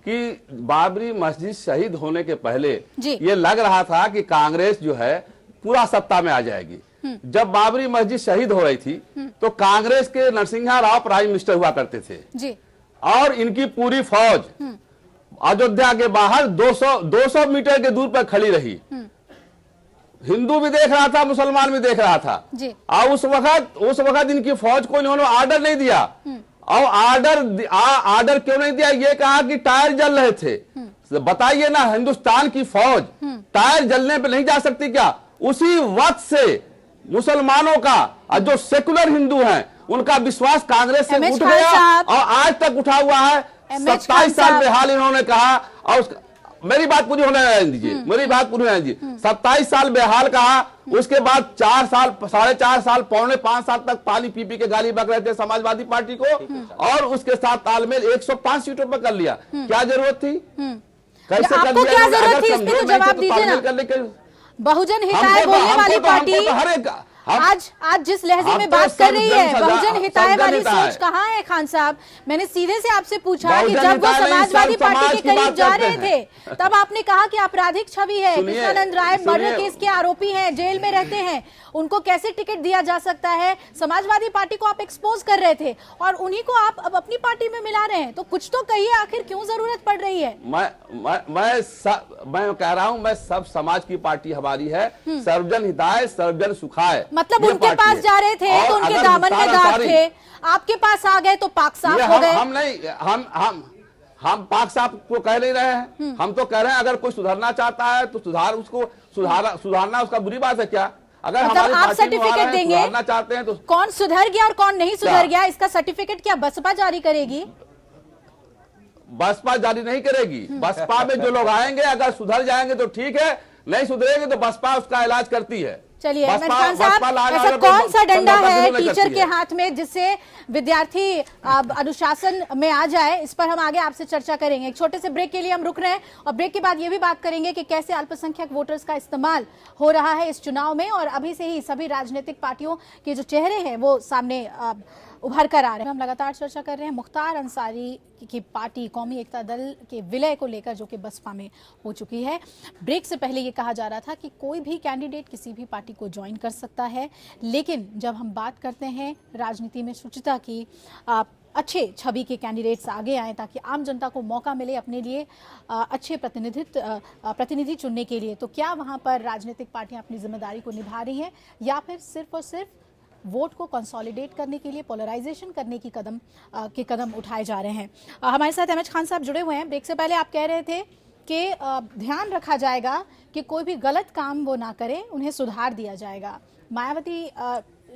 कि बाबरी मस्जिद शहीद होने के पहले ये लग रहा था कि कांग्रेस जो है पूरा सत्ता में आ जाएगी। जब बाबरी मस्जिद शहीद हो रही थी तो कांग्रेस के नरसिंहा राव प्राइम मिनिस्टर हुआ करते थे और इनकी पूरी फौज अयोध्या के बाहर 200 मीटर के दूर पर खड़ी रही। हिंदू भी देख रहा था, मुसलमान भी देख रहा था। और उस वक्त इनकी फौज को इन्होंने ऑर्डर नहीं दिया। और ऑर्डर क्यों नहीं दिया? ये कहा कि टायर जल रहे थे। बताइए ना, हिंदुस्तान की फौज टायर जलने पे नहीं जा सकती क्या? उसी वक्त से मुसलमानों का और जो सेकुलर हिंदू हैं उनका विश्वास कांग्रेस से उठ गया और आज तक उठा हुआ है। 27 साल बेहाल इन्होंने कहा, और मेरी बात पूरी होने दीजिए, मेरी बात पूरी होने दीजिए। 27 साल बेहाल कहा, उसके बाद 4 साल, 4.5 साल, 4.25 साल तक पानी पी पी के गाली बक रहे थे समाजवादी पार्टी को, और उसके साथ तालमेल 105 सीटों पर कर लिया। क्या जरूरत थी? कैसे कर लिया? क्या जरूरत थी? इसमें तो जवाब दीजिए ना। बहुजन हिताय बोलने वाली पार्टी आज जिस लहजे में बात कर रही है, बहुजन हिताय वाली सोच कहाँ है खान साहब? मैंने सीधे से आपसे पूछा कि जब वो समाजवादी पार्टी के करीब जा रहे थे तब आपने कहा कि आपराधिक छवि है, कृष्णानंद राय मर्डर केस के आरोपी हैं, जेल में रहते हैं, उनको कैसे टिकट दिया जा सकता है? समाजवादी पार्टी को आप एक्सपोज कर रहे थे और उन्हीं को आप अब अपनी पार्टी में मिला रहे हैं। तो कुछ तो कहिए, आखिर क्यों जरूरत पड़ रही है? मैं कह रहा हूँ, मैं सब समाज की पार्टी हमारी है। सर्वजन हिताय सर्वजन सुखाय। मतलब उनके पास जा रहे थे तो उनके दामन में दाग थे, आपके पास आ गए तो पाक साफ हो गए। हम नहीं, हम पाक साफ को कह नहीं रहे हैं। हम तो कह रहे हैं अगर कोई सुधरना चाहता है तो सुधारना उसका बुरी बात है क्या? अगर मतलब आप सर्टिफिकेट देंगे, सुधारना चाहते हैं तो कौन सुधर गया और कौन नहीं सुधर गया, इसका सर्टिफिकेट क्या बसपा जारी करेगी? बसपा जारी नहीं करेगी। बसपा में जो लोग आएंगे अगर सुधर जाएंगे तो ठीक है, नहीं सुधरेंगे तो बसपा उसका इलाज करती है। चलिए खान साहब, ऐसा कौन सा डंडा है टीचर के हाथ में जिससे विद्यार्थी अनुशासन में आ जाए? इस पर हम आगे आपसे चर्चा करेंगे। एक छोटे से ब्रेक के लिए हम रुक रहे हैं और ब्रेक के बाद ये भी बात करेंगे कि कैसे अल्पसंख्यक वोटर्स का इस्तेमाल हो रहा है इस चुनाव में, और अभी से ही सभी राजनीतिक पार्टियों के जो चेहरे हैं वो सामने उभर कर आ रहे हैं। हम लगातार चर्चा कर रहे हैं मुख्तार अंसारी की पार्टी कौमी एकता दल के विलय को लेकर, जो कि बसपा में हो चुकी है। ब्रेक से पहले ये कहा जा रहा था कि कोई भी कैंडिडेट किसी भी पार्टी को ज्वाइन कर सकता है, लेकिन जब हम बात करते हैं राजनीति में शुचिता की, अच्छे छवि के कैंडिडेट्स आगे आए ताकि आम जनता को मौका मिले अपने लिए अच्छे प्रतिनिधि चुनने के लिए, तो क्या वहां पर राजनीतिक पार्टियां अपनी जिम्मेदारी को निभा रही हैं या फिर सिर्फ और सिर्फ वोट को कंसोलिडेट करने के लिए पोलराइजेशन करने की कदम उठाए जा रहे हैं? हमारे साथ अहमद खान साहब जुड़े हुए हैं। ब्रेक से पहले आप कह रहे थे कि ध्यान रखा जाएगा कि कोई भी गलत काम वो ना करे, उन्हें सुधार दिया जाएगा। मायावती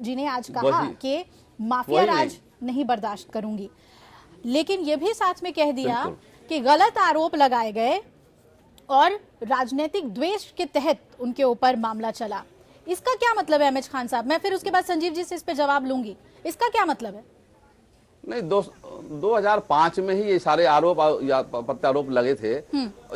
जी ने आज कहा कि माफिया राज नहीं बर्दाश्त करूंगी, लेकिन ये भी साथ में कह दिया कि गलत आरोप लगाए गए और राजनीतिक द्वेष के तहत उनके ऊपर मामला चला। इसका क्या मतलब है अहमद खान साहब? मैं फिर उसके बाद संजीव जी से इस पे जवाब लूंगी। इसका क्या मतलब है? नहीं, 2005 में ही ये सारे आरोप या प्रत्यारोप लगे थे,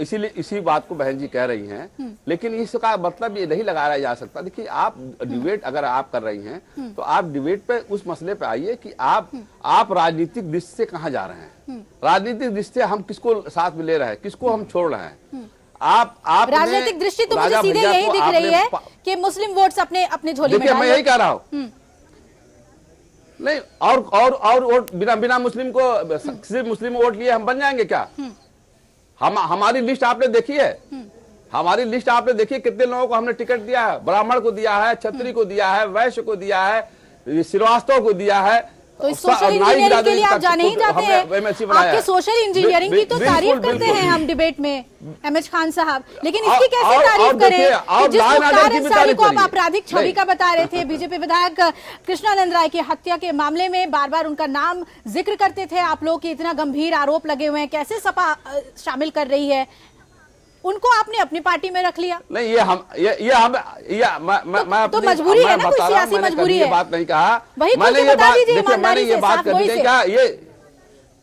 इसीलिए इसी बात को बहन जी कह रही हैं। लेकिन इसका मतलब ये नहीं लगाया जा सकता। देखिए, आप डिबेट अगर आप कर रही हैं तो आप डिबेट पे उस मसले पे आइए कि आप राजनीतिक दृष्टि से कहाँ जा रहे हैं। राजनीतिक दृष्टि से हम किसको साथ में ले रहे हैं, किसको हम छोड़ रहे हैं। आप राजनीतिक दृष्टि तो मुझे सीधे यही दिख रही है कि मुस्लिम वोट्स अपने झोली में डालें। मैं यही कह रहा हूँ। नहीं, और वोट बिना मुस्लिम को, सिर्फ मुस्लिम वोट लिए हम बन जाएंगे क्या? हमारी लिस्ट आपने देखी है? हमारी लिस्ट आपने देखी है? कितने लोगों को हमने टिकट दिया है? ब्राह्मण को दिया है, क्षत्रिय को दिया है, वैश्य को दिया है, श्रीवास्तव को दिया है। तो इस सोशल इंजीनियरिंग के लिए आप जाने ही जाते हैं। आपके सोशल इंजीनियरिंग की तो तारीफ करते हैं हम डिबेट में अहमद खान साहब, लेकिन इसकी कैसे तारीफ करें कि जिस मुख्तार अंसारी को आप आपराधिक छवि का बता रहे थे, बीजेपी विधायक कृष्णानंद राय की हत्या के मामले में बार बार उनका नाम जिक्र करते थे आप लोग कि इतना गंभीर आरोप लगे हुए हैं, कैसे सपा शामिल कर रही है, उनको आपने अपनी पार्टी में रख लिया? नहीं, मैं तो मजबूरी है ना, कोई सियासी मजबूरी है। बात नहीं कहा, वही मैंने ये बात कही क्या?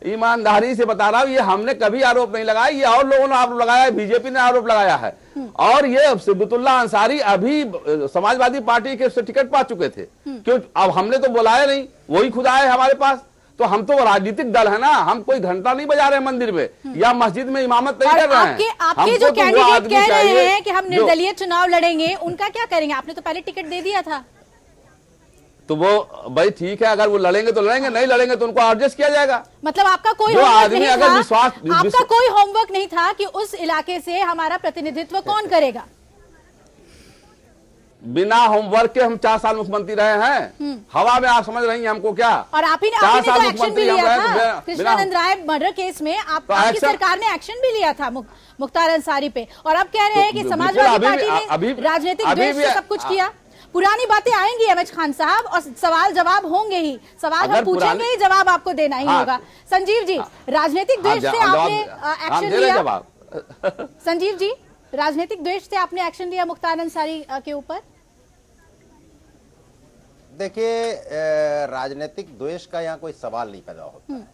ईमानदारी से बता रहा हूँ, ये हमने कभी आरोप नहीं लगाया, ये और लोगों ने आरोप लगाया है, बीजेपी ने आरोप लगाया है। और ये सिबतुल्लाह अंसारी अभी समाजवादी पार्टी के से टिकट पा चुके थे, क्यों? अब हमने तो बुलाया नहीं, वही खुद आए हमारे पास। तो हम तो राजनीतिक दल है ना, हम कोई घंटा नहीं बजा रहे मंदिर में या मस्जिद में इमामत नहीं कर रहे हैं। आपके जो कैंडिडेट कह रहे हैं कि हम निर्दलीय चुनाव लड़ेंगे, उनका क्या करेंगे? आपने तो पहले टिकट दे दिया था। तो वो भाई ठीक है, अगर वो लड़ेंगे तो लड़ेंगे, नहीं लड़ेंगे तो उनको एडजस्ट किया जाएगा। मतलब आपका कोई होमवर्क नहीं था, आपका कोई होमवर्क नहीं था कि उस इलाके से हमारा प्रतिनिधित्व कौन करेगा? बिना होमवर्क के हम 4 साल मुख्यमंत्री रहे हैं। हवा में आप समझ रही हैं हमको क्या? और आप ही ने तो एक्शन भी लिया था कृष्णानंद राय मर्डर केस में, आपकी सरकार ने एक्शन भी लिया था मुख्तार अंसारी पे, और अब कह रहे हैं कि समाजवादी पार्टी ने राजनीतिक द्वेष से सब कुछ किया। पुरानी बातें आएंगी एमएच खान साहब, और सवाल जवाब होंगे ही, सवाल हम पूछेंगे ही, जवाब आपको देना ही होगा। संजीव जी, राजनीतिक द्वेष से आपने एक्शन लिया। संजीव जी, राजनीतिक द्वेष से आपने एक्शन लिया मुख्तार अंसारी के ऊपर? देखिए, राजनीतिक द्वेष का यहाँ कोई सवाल नहीं पैदा होता है।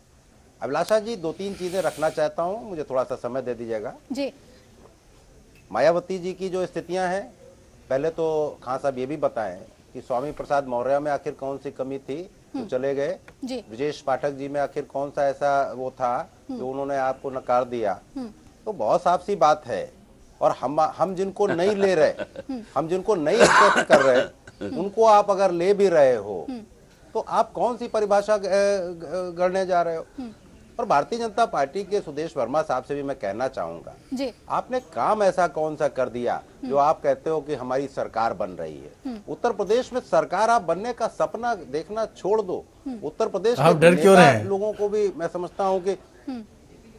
अभिलाषा जी, 2-3 चीजें रखना चाहता हूँ, मुझे थोड़ा सा समय दे दीजिएगा जी। मायावती जी की जो स्थितियां हैं, पहले तो खान साहब ये भी बताएं कि स्वामी प्रसाद मौर्य में आखिर कौन सी कमी थी जो चले गए, ब्रजेश पाठक जी में आखिर कौन सा ऐसा वो था जो उन्होंने आपको नकार दिया। तो बहुत साफ सी बात है। और हम जिनको नहीं ले रहे, हम जिनको नहीं एक्सेप्ट कर रहे, उनको आप अगर ले भी रहे हो तो आप कौन सी परिभाषा गढ़ने जा रहे हो? और भारतीय जनता पार्टी के सुदेश वर्मा साहब से भी मैं कहना चाहूंगा, आपने काम ऐसा कौन सा कर दिया जो आप कहते हो कि हमारी सरकार बन रही है? उत्तर प्रदेश में सरकार आप बनने का सपना देखना छोड़ दो। उत्तर प्रदेश के लोगों को भी मैं समझता हूं कि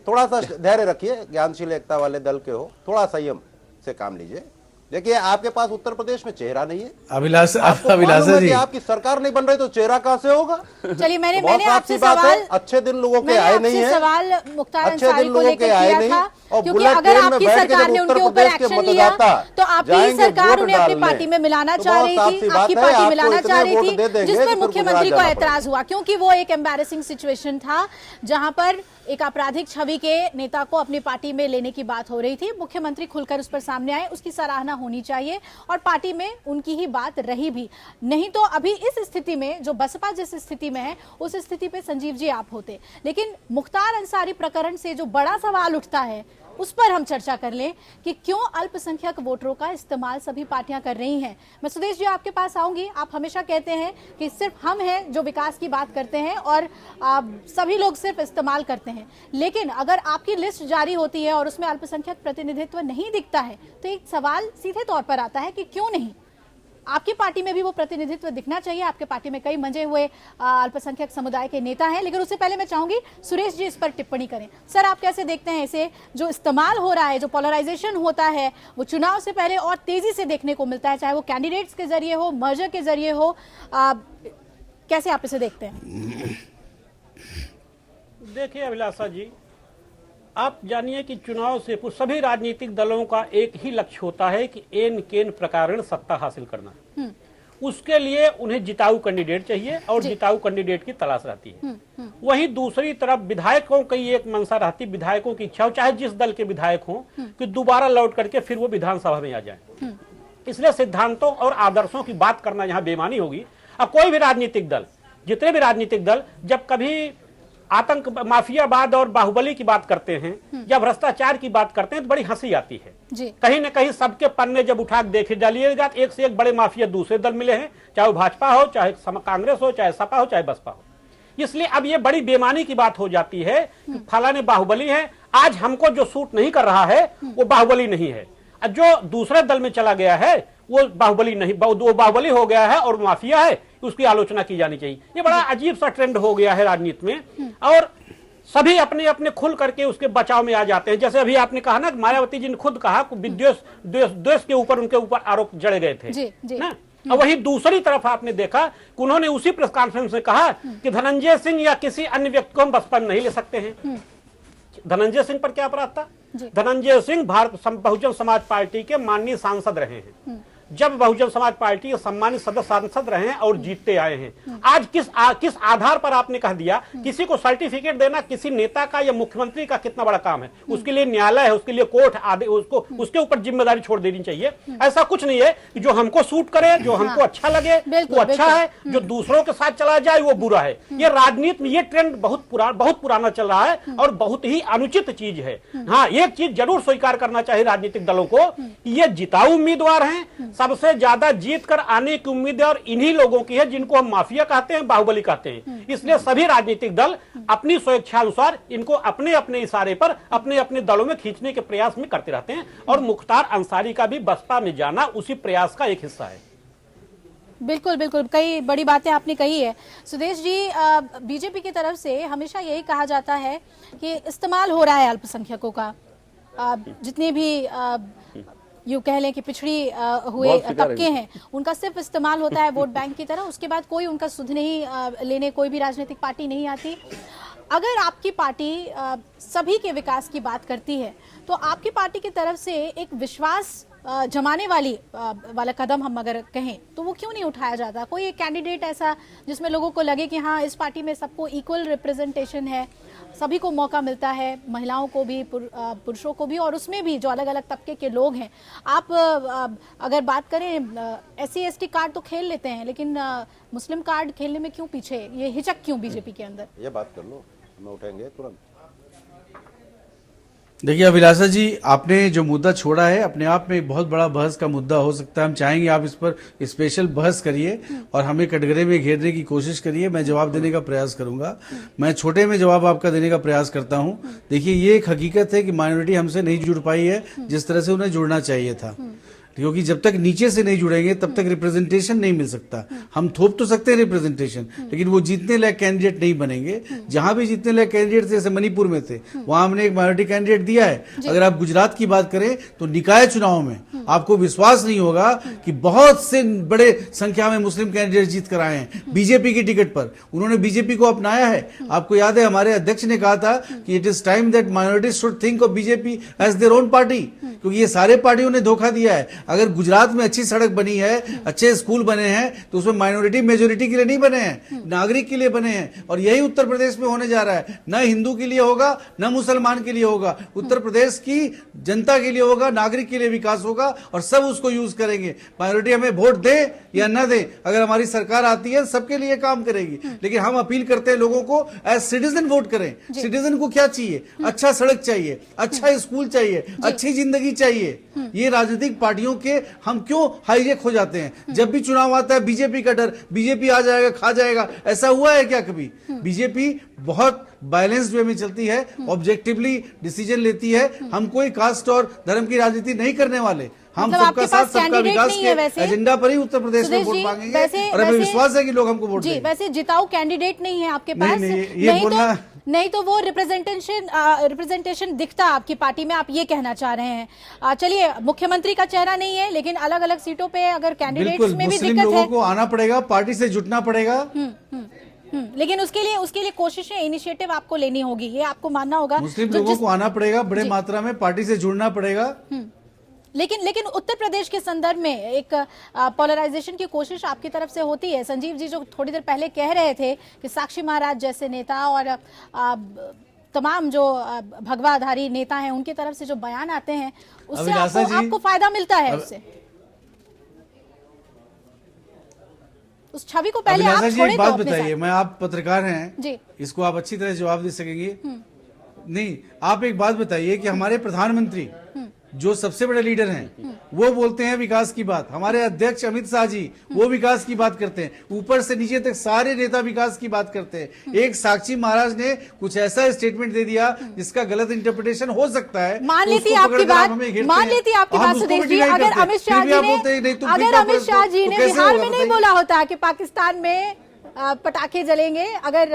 थोड़ा सा धैर्य रखिए, ज्ञानशील एकता वाले दल के हो, थोड़ा संयम से काम लीजिए। देखिए, आपके पास उत्तर प्रदेश में चेहरा नहीं है। अभिलाषा जी, आपकी सरकार नहीं बन रही तो चेहरा कहां से होगा? चलिए, मैंने आपसे सवाल, अच्छे दिन लोगों के आए नहीं है, सवाल मुख्तार अंसारी को लेकर किया था, क्योंकि अगर आपकी सरकार ने उनके ऊपर एक्शन लिया तो आपकी सरकार उन्हें अपनी पार्टी में मिलाना चाह रही थी, आपकी पार्टी मिलाना चाह रही थी, जिस पर मुख्यमंत्री को ऐतराज हुआ, क्योंकि वो एक एम्बैरेसिंग सिचुएशन था जहां पर एक आपराधिक छवि के नेता को अपनी पार्टी में लेने की बात हो रही थी। मुख्यमंत्री खुलकर उस पर सामने आए, उसकी सराहना होनी चाहिए, और पार्टी में उनकी ही बात रही भी। नहीं तो अभी इस स्थिति में, जो बसपा जिस स्थिति में है, उस स्थिति पे संजीव जी आप होते। लेकिन मुख्तार अंसारी प्रकरण से जो बड़ा सवाल उठता है, उस पर हम चर्चा कर लें कि क्यों अल्पसंख्यक वोटरों का इस्तेमाल सभी पार्टियां कर रही हैं। मैं सुदेश जी आपके पास आऊंगी। आप हमेशा कहते हैं कि सिर्फ हम हैं जो विकास की बात करते हैं और सभी लोग सिर्फ इस्तेमाल करते हैं, लेकिन अगर आपकी लिस्ट जारी होती है और उसमें अल्पसंख्यक प्रतिनिधित्व नहीं दिखता है तो एक सवाल सीधे तौर पर आता है कि क्यों नहीं? आपकी पार्टी में भी वो प्रतिनिधित्व दिखना चाहिए। आपके पार्टी में कई मंजे हुए अल्पसंख्यक समुदाय के नेता हैं, लेकिन उससे पहले मैं चाहूंगी सुरेश जी इस पर टिप्पणी करें। सर, आप कैसे देखते हैं इसे? जो इस्तेमाल हो रहा है, जो पोलराइजेशन होता है, वो चुनाव से पहले और तेजी से देखने को मिलता है, चाहे वो कैंडिडेट्स के जरिए हो, मर्जर के जरिए हो, कैसे आप इसे देखते हैं? देखिए अभिलाषा जी, आप जानिए कि चुनाव से पूर्व सभी राजनीतिक दलों का एक ही लक्ष्य होता है कि एन केन प्रकार सत्ता हासिल करना। उसके लिए उन्हें जिताऊ कैंडिडेट चाहिए और जिताऊ कैंडिडेट की तलाश रहती है। वहीं दूसरी तरफ विधायकों की एक मंशा रहती, विधायकों की इच्छा हो, चाहे जिस दल के विधायक हों, कि दोबारा लौट करके फिर वो विधानसभा में आ जाए। इसलिए सिद्धांतों और आदर्शों की बात करना यहाँ बेईमानी होगी। अब कोई भी राजनीतिक दल, जितने भी राजनीतिक दल जब कभी आतंक, माफियावाद और बाहुबली की बात करते हैं या भ्रष्टाचार की बात करते हैं तो बड़ी हंसी आती है। कहीं न कहीं सबके पन्ने जब उठा देखे डालिएगा, एक से एक बड़े माफिया दूसरे दल मिले हैं, चाहे वो भाजपा हो, चाहे कांग्रेस हो, चाहे सपा हो, चाहे बसपा हो। इसलिए अब ये बड़ी बेईमानी की बात हो जाती है कि फलाने बाहुबली है, आज हमको जो सूट नहीं कर रहा है वो बाहुबली नहीं है, जो दूसरे दल में चला गया है वो बाहुबली नहीं, वो बाहुबली हो गया है और माफिया है, उसकी आलोचना की जानी चाहिए। ये बड़ा अजीब सा ट्रेंड हो गया है राजनीति में, और सभी अपने अपने खुल करके उसके बचाव में आ जाते हैं। जैसे अभी आपने कहा ना, मायावती जी ने खुद कहा द्वेष के ऊपर उनके ऊपर आरोप जड़े गए थे ना। और वही दूसरी तरफ आपने देखा कि उन्होंने उसी प्रेस कॉन्फ्रेंस में कहा कि धनंजय सिंह या किसी अन्य व्यक्ति को हम बसपा नहीं ले सकते हैं। धनंजय सिंह पर क्या अपराध था? धनंजय सिंह बहुजन समाज पार्टी के माननीय सांसद रहे हैं। जब बहुजन समाज पार्टी के सम्मानित सदस्य सांसद रहे हैं और जीतते आए हैं। आज किस आधार पर आपने कह दिया? किसी को सर्टिफिकेट देना किसी नेता का या मुख्यमंत्री का कितना बड़ा काम है? उसके लिए न्यायालय है, उसके लिए कोर्ट आदि, उसके ऊपर जिम्मेदारी छोड़ देनी चाहिए। ऐसा कुछ नहीं है कि जो हमको सूट करे, जो हमको अच्छा लगे वो अच्छा है, जो दूसरों के साथ चला जाए वो बुरा है। ये राजनीति में ये ट्रेंड बहुत पुराना चल रहा है और बहुत ही अनुचित चीज है। हाँ, एक चीज जरूर स्वीकार करना चाहिए राजनीतिक दलों को, ये जिताऊ उम्मीदवार हैं, सबसे ज्यादा जीत कर आने की उम्मीद है और इन्हीं लोगों की है जिनको हम माफिया कहते हैं, बाहुबली कहते हैं। इसलिए सभी राजनीतिक दल अपनी स्वेच्छानुसार इनको अपने अपने इशारे पर अपने अपने दलों में खींचने के प्रयास में करते रहते हैं और मुख्तार अंसारी का भी बसपा में जाना उसी प्रयास का एक हिस्सा है। बिल्कुल बिल्कुल, कई बड़ी बातें आपने कही है सुदेश जी। बीजेपी की तरफ से हमेशा यही कहा जाता है कि इस्तेमाल हो रहा है अल्पसंख्यकों का, जितने भी यूँ कह लें कि पिछड़ी हुए तबके हैं उनका सिर्फ इस्तेमाल होता है वोट बैंक की तरह। उसके बाद कोई उनका सुध नहीं लेने कोई भी राजनीतिक पार्टी नहीं आती। अगर आपकी पार्टी सभी के विकास की बात करती है तो आपकी पार्टी की तरफ से एक विश्वास जमाने वाला कदम हम अगर कहें तो वो क्यों नहीं उठाया जाता? कोई एक कैंडिडेट ऐसा जिसमें लोगों को लगे कि हाँ, इस पार्टी में सबको इक्वल रिप्रेजेंटेशन है, सभी को मौका मिलता है, महिलाओं को भी पुरुषों को भी, और उसमें भी जो अलग अलग तबके के लोग हैं। आप अगर बात करें SC ST कार्ड तो खेल लेते हैं, लेकिन मुस्लिम कार्ड खेलने में क्यों पीछे, ये हिचक क्यों बीजेपी के अंदर? ये बात कर लो, हम उठाएंगे तुरंत। देखिए अभिलाषा जी, आपने जो मुद्दा छोड़ा है अपने आप में एक बहुत बड़ा बहस का मुद्दा हो सकता है। हम चाहेंगे आप इस पर स्पेशल बहस करिए और हमें कटघरे में घेरने की कोशिश करिए। मैं जवाब देने का प्रयास करूंगा। मैं छोटे में जवाब आपका देने का प्रयास करता हूं। देखिए, ये एक हकीकत है कि माइनॉरिटी हमसे नहीं जुड़ पाई है जिस तरह से उन्हें जुड़ना चाहिए था, क्योंकि जब तक नीचे से नहीं जुड़ेंगे तब तक रिप्रेजेंटेशन नहीं मिल सकता। हम थोप तो सकते हैं रिप्रेजेंटेशन, लेकिन वो जीतने लायक कैंडिडेट नहीं बनेंगे। जहां भी जीतने लायक कैंडिडेट थे, जैसे मणिपुर में थे, वहां हमने एक माइनॉरिटी कैंडिडेट दिया है। अगर आप गुजरात की बात करें तो निकाय चुनाव में आपको विश्वास नहीं होगा कि बहुत से बड़े संख्या में मुस्लिम कैंडिडेट जीत कर आए हैं बीजेपी की टिकट पर। उन्होंने बीजेपी को अपनाया है। आपको याद है हमारे अध्यक्ष ने कहा था कि it is time that minority should think of BJP as their own party, क्योंकि ये सारे पार्टियों ने धोखा दिया है। अगर गुजरात में अच्छी सड़क बनी है, अच्छे स्कूल बने हैं, तो उसमें माइनॉरिटी मेजोरिटी के लिए नहीं बने हैं, नागरिक के लिए बने हैं। और यही उत्तर प्रदेश में होने जा रहा है। न हिंदू के लिए होगा, न मुसलमान के लिए होगा, उत्तर प्रदेश की जनता के लिए होगा, नागरिक के लिए विकास होगा और सब उसको यूज करेंगे। माइनॉरिटी हमें वोट दे या न दे, अगर हमारी सरकार आती है सबके लिए काम करेगी। लेकिन हम अपील करते हैं लोगों को एज सिटीजन वोट करें। सिटीजन को क्या चाहिए? अच्छा सड़क चाहिए, अच्छा स्कूल चाहिए, अच्छी जिंदगी चाहिए। ये राजनीतिक पार्टियों के हम क्यों हाईजेक हो जाते हैं? जब भी चुनाव आता है बीजेपी का डर, बीजेपी आ जाएगा, खा जाएगा। ऐसा हुआ है क्या कभी? बीजेपी बहुत बैलेंस्ड वे में चलती है, ऑब्जेक्टिवली डिसीजन लेती है। हम कोई कास्ट और धर्म की राजनीति नहीं करने वाले। हम सबका साथ, सबका विकास के एजेंडा पर ही उत्तर प्रदेश में वोट मांगेंगे और हमें विश्वास है कि लोग हमको वोट देंगे। वैसे जिताऊ कैंडिडेट नहीं है आपके पास, नहीं तो वो रिप्रेजेंटेशन दिखता आपकी पार्टी में, आप ये कहना चाह रहे हैं। चलिए, मुख्यमंत्री का चेहरा नहीं है, लेकिन अलग अलग सीटों पे अगर कैंडिडेट्स में भी दिक्कत है, लोगों को आना पड़ेगा, पार्टी से जुटना पड़ेगा। लेकिन उसके लिए कोशिशें, इनिशिएटिव आपको लेनी होगी, ये आपको मानना होगा। मुस्लिम लोगों को आना पड़ेगा बड़े मात्रा में, पार्टी से जुड़ना पड़ेगा। लेकिन उत्तर प्रदेश के संदर्भ में एक पोलराइजेशन की कोशिश आपकी तरफ से होती है। संजीव जी जो थोड़ी देर पहले कह रहे थे कि साक्षी महाराज जैसे नेता और तमाम जो भगवाधारी नेता हैं उनकी तरफ से जो बयान आते हैं उससे आपको फायदा मिलता है, उससे उस छवि को पहले आप छोड़े। एक बात बताइए, मैं आप पत्रकार हैं जी, इसको आप अच्छी तरह जवाब दे सकेंगे। नहीं, आप एक बात बताइए कि हमारे प्रधानमंत्री जो सबसे बड़े लीडर हैं वो बोलते हैं विकास की बात, हमारे अध्यक्ष अमित शाह जी वो विकास की बात करते हैं, ऊपर से नीचे तक सारे नेता विकास की बात करते हैं। एक साक्षी महाराज ने कुछ ऐसा स्टेटमेंट दे दिया जिसका गलत इंटरप्रिटेशन हो सकता है। मान लेती आपकी बात, सुदेश जी, अगर अमित शाह जी ने बिहार में नहीं बोला होता कि पाकिस्तान में पटाखे जलेंगे अगर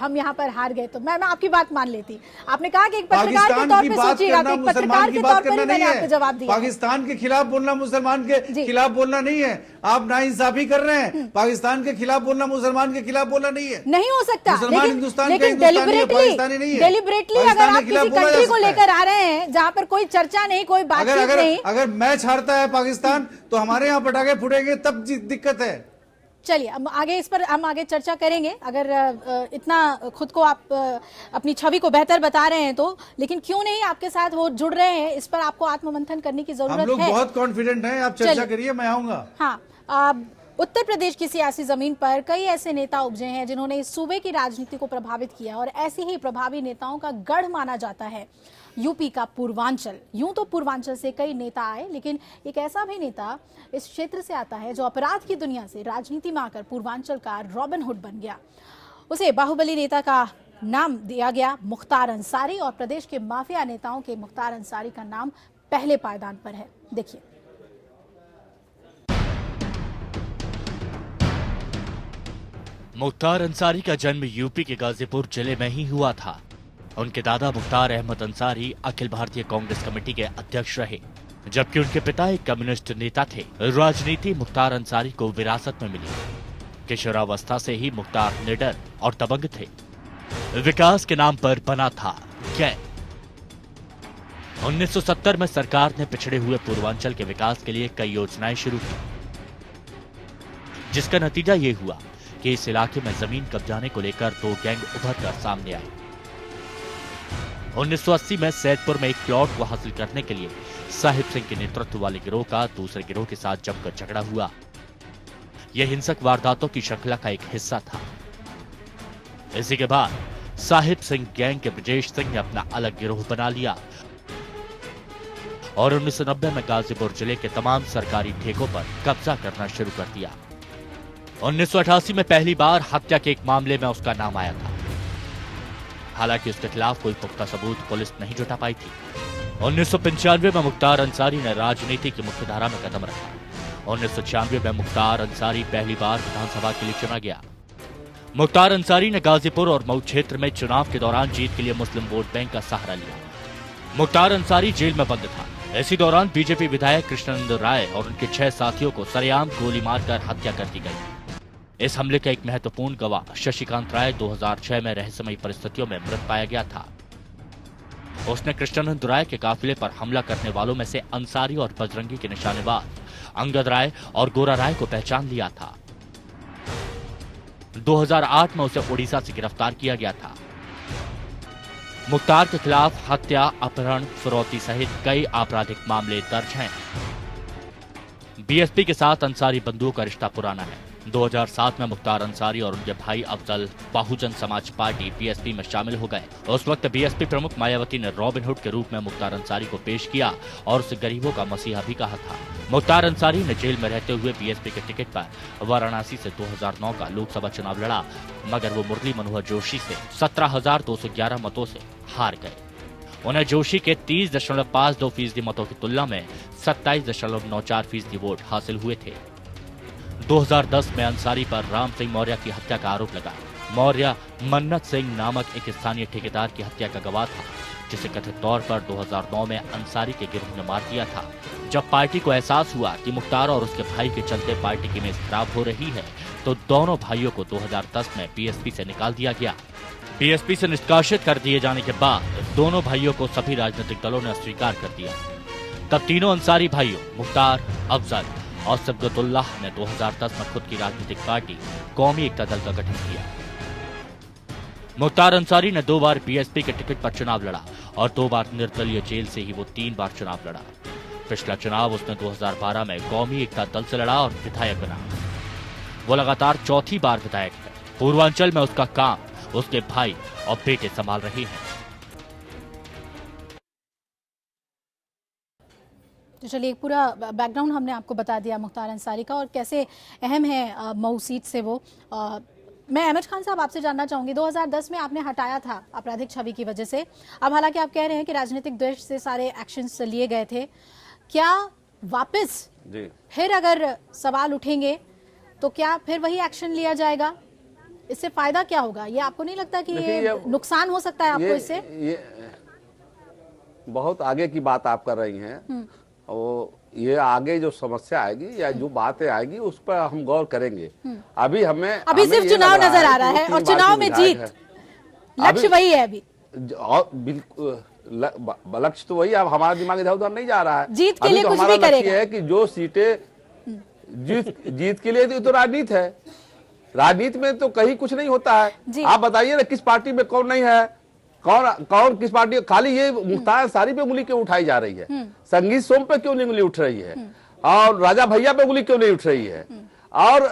हम यहाँ पर हार गए तो। मैं आपकी बात मान लेती। आपने कहा कि एक पत्रकार के तौर पे सोचिएगा, तो एक पत्रकार के तौर पर मैंने आपको जवाब दिया। पाकिस्तान के खिलाफ बोलना मुसलमान के खिलाफ बोलना नहीं है। आप नाइंसाफी कर रहे हैं। पाकिस्तान के खिलाफ बोलना मुसलमान के खिलाफ बोलना नहीं है। नहीं हो सकता। मुसलमान हिंदुस्तान का लेकिन हिंदुस्तानी है, पाकिस्तानी नहीं है। डेलिबरेटली अगर आप किसी कंट्री को लेकर आ रहे हैं जहाँ पर कोई चर्चा नहीं, कोई बातचीत नहीं। अगर मैच हारता है पाकिस्तान तो हमारे यहाँ पटाखे फूटेंगे, तब दिक्कत है। चलिए हम आगे इस पर आगे चर्चा करेंगे। अगर इतना खुद को आप अपनी छवि को बेहतर बता रहे हैं तो, लेकिन क्यों नहीं आपके साथ वो जुड़ रहे हैं, इस पर आपको आत्ममंथन करने की जरूरत है। हम लोग बहुत कॉन्फिडेंट हैं, आप चर्चा करिए, मैं आऊंगा। हाँ, उत्तर प्रदेश की सियासी जमीन पर कई ऐसे नेता उपजे हैं जिन्होंने इस सूबे की राजनीति को प्रभावित किया, और ऐसे ही प्रभावी नेताओं का गढ़ माना जाता है यूपी का पूर्वांचल। यूं तो पूर्वांचल से कई नेता आए, लेकिन एक ऐसा भी नेता इस क्षेत्र से आता है जो अपराध की दुनिया से राजनीति में आकर पूर्वांचल का रॉबिन हुड बन गया। उसे बाहुबली नेता का नाम दिया गया मुख्तार अंसारी, और प्रदेश के माफिया नेताओं के मुख्तार अंसारी का नाम पहले पायदान पर है। देखिए। मुख्तार अंसारी का जन्म यूपी के गाजीपुर जिले में ही हुआ था। उनके दादा मुख्तार अहमद अंसारी अखिल भारतीय कांग्रेस कमेटी के अध्यक्ष रहे, जबकि उनके पिता एक कम्युनिस्ट नेता थे। राजनीति मुख्तार अंसारी को विरासत में मिली। किशोरावस्था से ही मुख्तार निडर और दबंग थे। विकास के नाम पर बना था गैंग। 1970 में सरकार ने पिछड़े हुए पूर्वांचल के विकास के लिए कई योजनाएं शुरू की, जिसका नतीजा ये हुआ कि इस इलाके में जमीन कब्जाने को लेकर दो गैंग उभर कर सामने आए। 1980 में सैदपुर में एक प्लॉट को हासिल करने के लिए साहिब सिंह के नेतृत्व वाले गिरोह का दूसरे गिरोह के साथ जमकर झगड़ा हुआ। यह हिंसक वारदातों की श्रृंखला का एक हिस्सा था। इसी के बाद साहिब सिंह गैंग के ब्रजेश सिंह ने अपना अलग गिरोह बना लिया और 1990 में गाजीपुर जिले के तमाम सरकारी ठेकों पर कब्जा करना शुरू कर दिया। 1988 में पहली बार हत्या के एक मामले में उसका नाम आया था। हालांकि उसके खिलाफ कोई पुख्ता सबूत पुलिस नहीं जुटा पाई थी। 1995 में मुख्तार अंसारी ने राजनीति की मुख्यधारा में कदम रखा। 1996 में मुख्तार अंसारी पहली बार विधानसभा के लिए चुना गया। मुख्तार अंसारी ने गाजीपुर और मऊ क्षेत्र में चुनाव के दौरान जीत के लिए मुस्लिम वोट बैंक का सहारा लिया। मुख्तार अंसारी जेल में बंद था। इसी दौरान बीजेपी विधायक कृष्णानंद राय और उनके 6 साथियों को सरेआम गोली मारकर हत्या कर दी गई। इस हमले का एक महत्वपूर्ण गवाह शशिकांत राय 2006 में रहस्यमयी परिस्थितियों में मृत पाया गया था। उसने कृष्णानंद राय के काफिले पर हमला करने वालों में से अंसारी और बजरंगी के निशानेबाज अंगद राय और गोरा राय को पहचान लिया था। 2008 में उसे ओडिशा से गिरफ्तार किया गया था। मुख्तार के खिलाफ हत्या, अपहरण, फिरौती सहित कई आपराधिक मामले दर्ज हैं। बीएसपी के साथ अंसारी बंधुओं का रिश्ता पुराना है। 2007 में मुख्तार अंसारी और उनके भाई अफजल बहुजन समाज पार्टी बीएसपी में शामिल हो गए। उस वक्त बीएसपी प्रमुख मायावती ने रॉबिन हुड के रूप में मुख्तार अंसारी को पेश किया और उसे गरीबों का मसीहा भी कहा था। मुख्तार अंसारी ने जेल में रहते हुए बीएसपी के टिकट पर वाराणसी से 2009 का लोकसभा चुनाव लड़ा, मगर वो मुरली मनोहर जोशी से 17,211 मतों से हार गए। उन्हें जोशी के 30.52% मतों की तुलना में 27.94% वोट हासिल हुए थे। 2010 में अंसारी पर राम सिंह मौर्य की हत्या का आरोप लगा। मौर्य मन्नत सिंह नामक एक स्थानीय ठेकेदार की हत्या का गवाह था, जिसे कथित तौर पर 2009 में अंसारी के गिरोह ने मार दिया था। जब पार्टी को एहसास हुआ कि मुख्तार और उसके भाई के चलते पार्टी की इमेज खराब हो रही है, तो दोनों भाइयों को 2010 में बीएसपी से निकाल दिया गया। बीएसपी से निष्कासित कर दिए जाने के बाद दोनों भाइयों को सभी राजनीतिक दलों ने अस्वीकार कर दिया। तब तीनों अंसारी भाइयों मुख्तार, अफजल और सब्गतुल्लाह ने 2010 में खुद की राजनीतिक पार्टी कौमी एकता दल का गठन किया। मुख्तार अंसारी ने 2 बार बीएसपी के टिकट पर चुनाव लड़ा और 2 बार निर्दलीय जेल से ही वो 3 बार चुनाव लड़ा। पिछला चुनाव उसने 2012 में कौमी एकता दल से लड़ा और विधायक बना। वो लगातार 4थी बार विधायक है। पूर्वांचल में उसका काम उसके भाई और बेटे संभाल रहे हैं। तो चलिए, एक पूरा बैकग्राउंड हमने आपको बता दिया मुख्तार अंसारी का और कैसे अहम है मऊ सीट से वो। मैं अहमद खान साहब आपसे जानना चाहूंगी, 2010 में आपने हटाया था आपराधिक छवि की वजह से। अब हालांकि आप कह रहे हैं कि राजनीतिक द्वेष से सारे एक्शंस लिए गए थे, क्या वापस जी फिर अगर सवाल उठेंगे तो क्या फिर वही एक्शन लिया जाएगा? इससे फायदा क्या होगा? ये आपको नहीं लगता कि देखिए, ये नुकसान हो सकता है आपको इससे? ये बहुत आगे की बात आप कर रही हैं। और ये आगे जो समस्या आएगी या जो बातें आएगी उस पर हम गौर करेंगे। अभी सिर्फ चुनाव नजर आ रहा है और चुनाव में जीत लक्ष्य वही है अभी। बिल्कुल लक्ष्य तो वही, अब हमारा दिमाग इधर उधर नहीं जा रहा है। जीत के लिए तो कुछ हमारा भी करेगा। लक्ष्य है कि जो सीटें जीत के लिए तो राजनीति है। राजनीति में तो कहीं कुछ नहीं होता है। आप बताइए ना किस पार्टी में कौन नहीं है, कौन किस पार्टी, खाली ये मुख्तार अंसारी पे उंगली क्यों उठाई जा रही है? संगीत सोम पे क्यों नहीं उंगली उठ रही है? और राजा भैया पे उंगली क्यों नहीं उठ रही है? और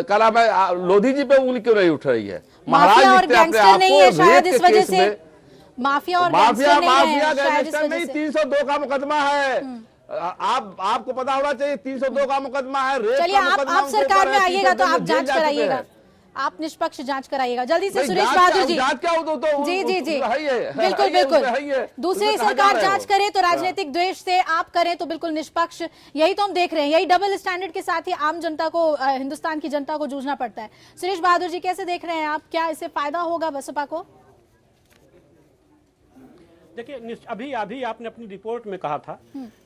क्या नाम है, लोधी जी पे उंगली क्यों नहीं उठ रही है? माफिया और गैंगस्टर नहीं है शायद इस वजह से। माफिया गैंगस्टर नहीं, 302 का मुकदमा है। आपको पता होना चाहिए 302 का मुकदमा है। चलिए आप सरकार में आइएगा तो आप जांच कराइएगा, आप निष्पक्ष जांच कराइएगा जल्दी से। सुरेश बहादुर जी, जी बिल्कुल बिल्कुल, दूसरी सरकार जांच करे तो राजनीतिक द्वेष से, आप करें तो बिल्कुल निष्पक्ष। यही तो हम देख रहे हैं, यही डबल स्टैंडर्ड के साथ ही आम जनता को, हिंदुस्तान की जनता को जूझना पड़ता है। सुरेश बहादुर जी कैसे देख रहे हैं आप, क्या इससे फायदा होगा बसपा को? देखिए, अभी आपने अपनी रिपोर्ट में कहा था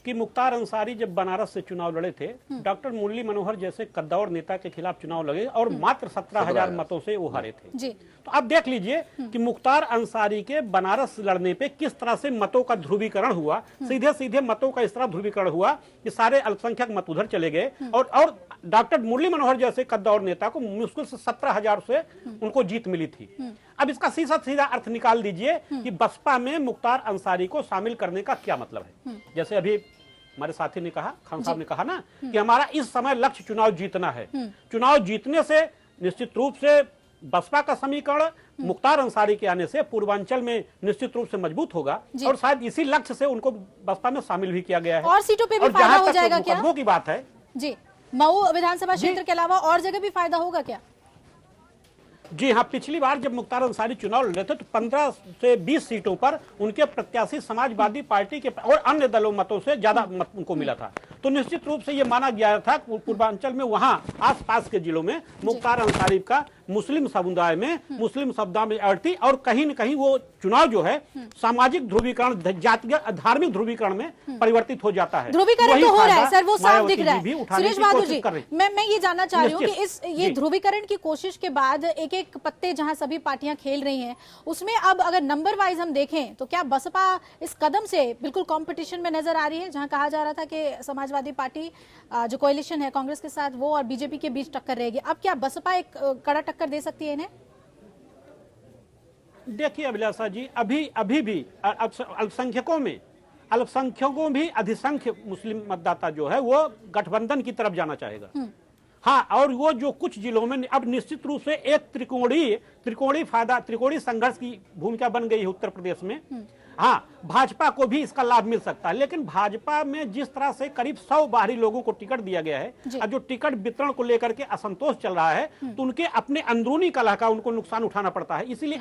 कि मुख्तार अंसारी जब बनारस से चुनाव लड़े थे, डॉक्टर मुरली मनोहर जैसे कद्दावर नेता के खिलाफ चुनाव लड़े और मात्र 17,000 मतों से वो हारे थे जी। तो आप देख लीजिए कि मुख्तार अंसारी के बनारस लड़ने पे किस तरह से मतों का ध्रुवीकरण हुआ। सीधे सीधे मतों का इस तरह ध्रुवीकरण हुआ कि सारे अल्पसंख्यक मत उधर चले गए और डॉक्टर मुरली मनोहर जैसे कद्दावर नेता को मुश्किल से 17,000 से उनको जीत मिली थी। अब इसका सीधा अर्थ निकाल दीजिए कि बसपा में मुख्तार अंसारी को शामिल करने का क्या मतलब है। जैसे अभी हमारे साथी ने कहा, खान साहब ने कहा ना कि हमारा इस समय लक्ष्य चुनाव जीतना है। चुनाव जीतने से निश्चित रूप से बसपा का समीकरण मुख्तार अंसारी के आने से पूर्वांचल में निश्चित रूप से मजबूत होगा और शायद इसी लक्ष्य से उनको बसपा में शामिल भी किया गया है। और सीटों पे भी फायदा हो जाएगा क्या? मुकदमों की बात है जी, मऊ विधानसभा क्षेत्र के अलावा और जगह भी फायदा होगा क्या? जी हाँ, पिछली बार जब मुख्तार अंसारी चुनाव लड़े थे तो 15 से 20 सीटों पर उनके प्रत्याशी समाजवादी पार्टी के और अन्य दलों मतों से ज्यादा मत उनको मिला था। तो निश्चित रूप से ये माना गया था पूर्वांचल में, वहां आसपास के जिलों में मुख्तार अंसारी का मुस्लिम समुदाय में, मुस्लिम समुदाय में अड़ती और कहीं न कहीं वो चुनाव जो है सामाजिक ध्रुवीकरण, जातिगत धार्मिक ध्रुवीकरण में परिवर्तित हो जाता है। ध्रुवीकरण तो हो रहा है सर, वो साफ दिख रहा है। सुरेश बहादुर जी, मैं ये जानना चाह रही हूँ कि इस ये ध्रुवीकरण की कोशिश के बाद एक एक पत्ते जहां सभी पार्टियां खेल रही हैं, उसमें अब अगर नंबर वाइज हम देखें तो क्या बसपा इस कदम से बिल्कुल कंपटीशन में नजर आ रही है? जहां कहा जा रहा था कि समाजवादी पार्टी जो कोalition है कांग्रेस के साथ, वो और बीजेपी के बीच टक्कर रहेगी, अब क्या बसपा एक कड़ा टक्कर दे सकती है इन्हें? देखिए अभिलाषा जी, अभी भी अल्पसंख्यकों भी अधिसंख्य मुस्लिम मतदाता जो है वो गठबंधन की तरफ जाना चाहेगा। हाँ, और वो जो कुछ जिलों में अब निश्चित रूप से एक त्रिकोणीय संघर्ष की भूमिका बन गई है उत्तर प्रदेश में। हाँ, भाजपा को भी इसका लाभ मिल सकता है, लेकिन भाजपा में जिस तरह से करीब 100 बाहरी लोगों को टिकट दिया गया है और जो टिकट वितरण को लेकर के असंतोष चल रहा है, तो उनके अपने अंदरूनी कलह का उनको नुकसान उठाना पड़ता है। इसीलिए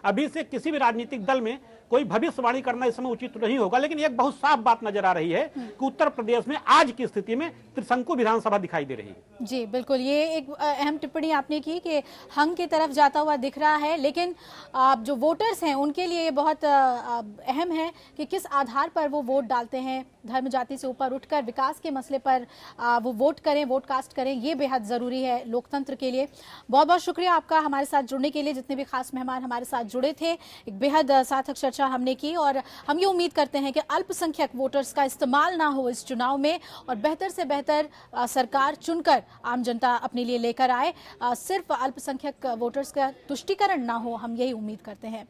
अभी से किसी भी राजनीतिक दल में कोई भविष्यवाणी करना इस समय उचित नहीं होगा। लेकिन एक बहुत साफ बात नजर आ रही है कि उत्तर प्रदेश में आज की स्थिति में त्रिशंकु विधानसभा दिखाई दे रही है। जी बिल्कुल, ये एक अहम टिप्पणी आपने की कि हंग की तरफ जाता हुआ दिख रहा है, लेकिन जो वोटर्स हैं उनके लिए ये बहुत अहम है कि किस आधार पर वो वोट डालते हैं। धर्म जाति से ऊपर उठकर विकास के मसले पर वो वोट करें, वोट कास्ट करें, ये बेहद जरूरी है लोकतंत्र के लिए। बहुत बहुत शुक्रिया आपका हमारे साथ जुड़ने के लिए। जितने भी खास मेहमान हमारे साथ जुड़े थे, एक बेहद सार्थक चर्चा हमने की और हम ये उम्मीद करते हैं कि अल्पसंख्यक वोटर्स का इस्तेमाल ना हो इस चुनाव में और बेहतर से बेहतर सरकार चुनकर आम जनता अपने लिए लेकर आए। सिर्फ अल्पसंख्यक वोटर्स का तुष्टीकरण ना हो, हम यही उम्मीद करते हैं।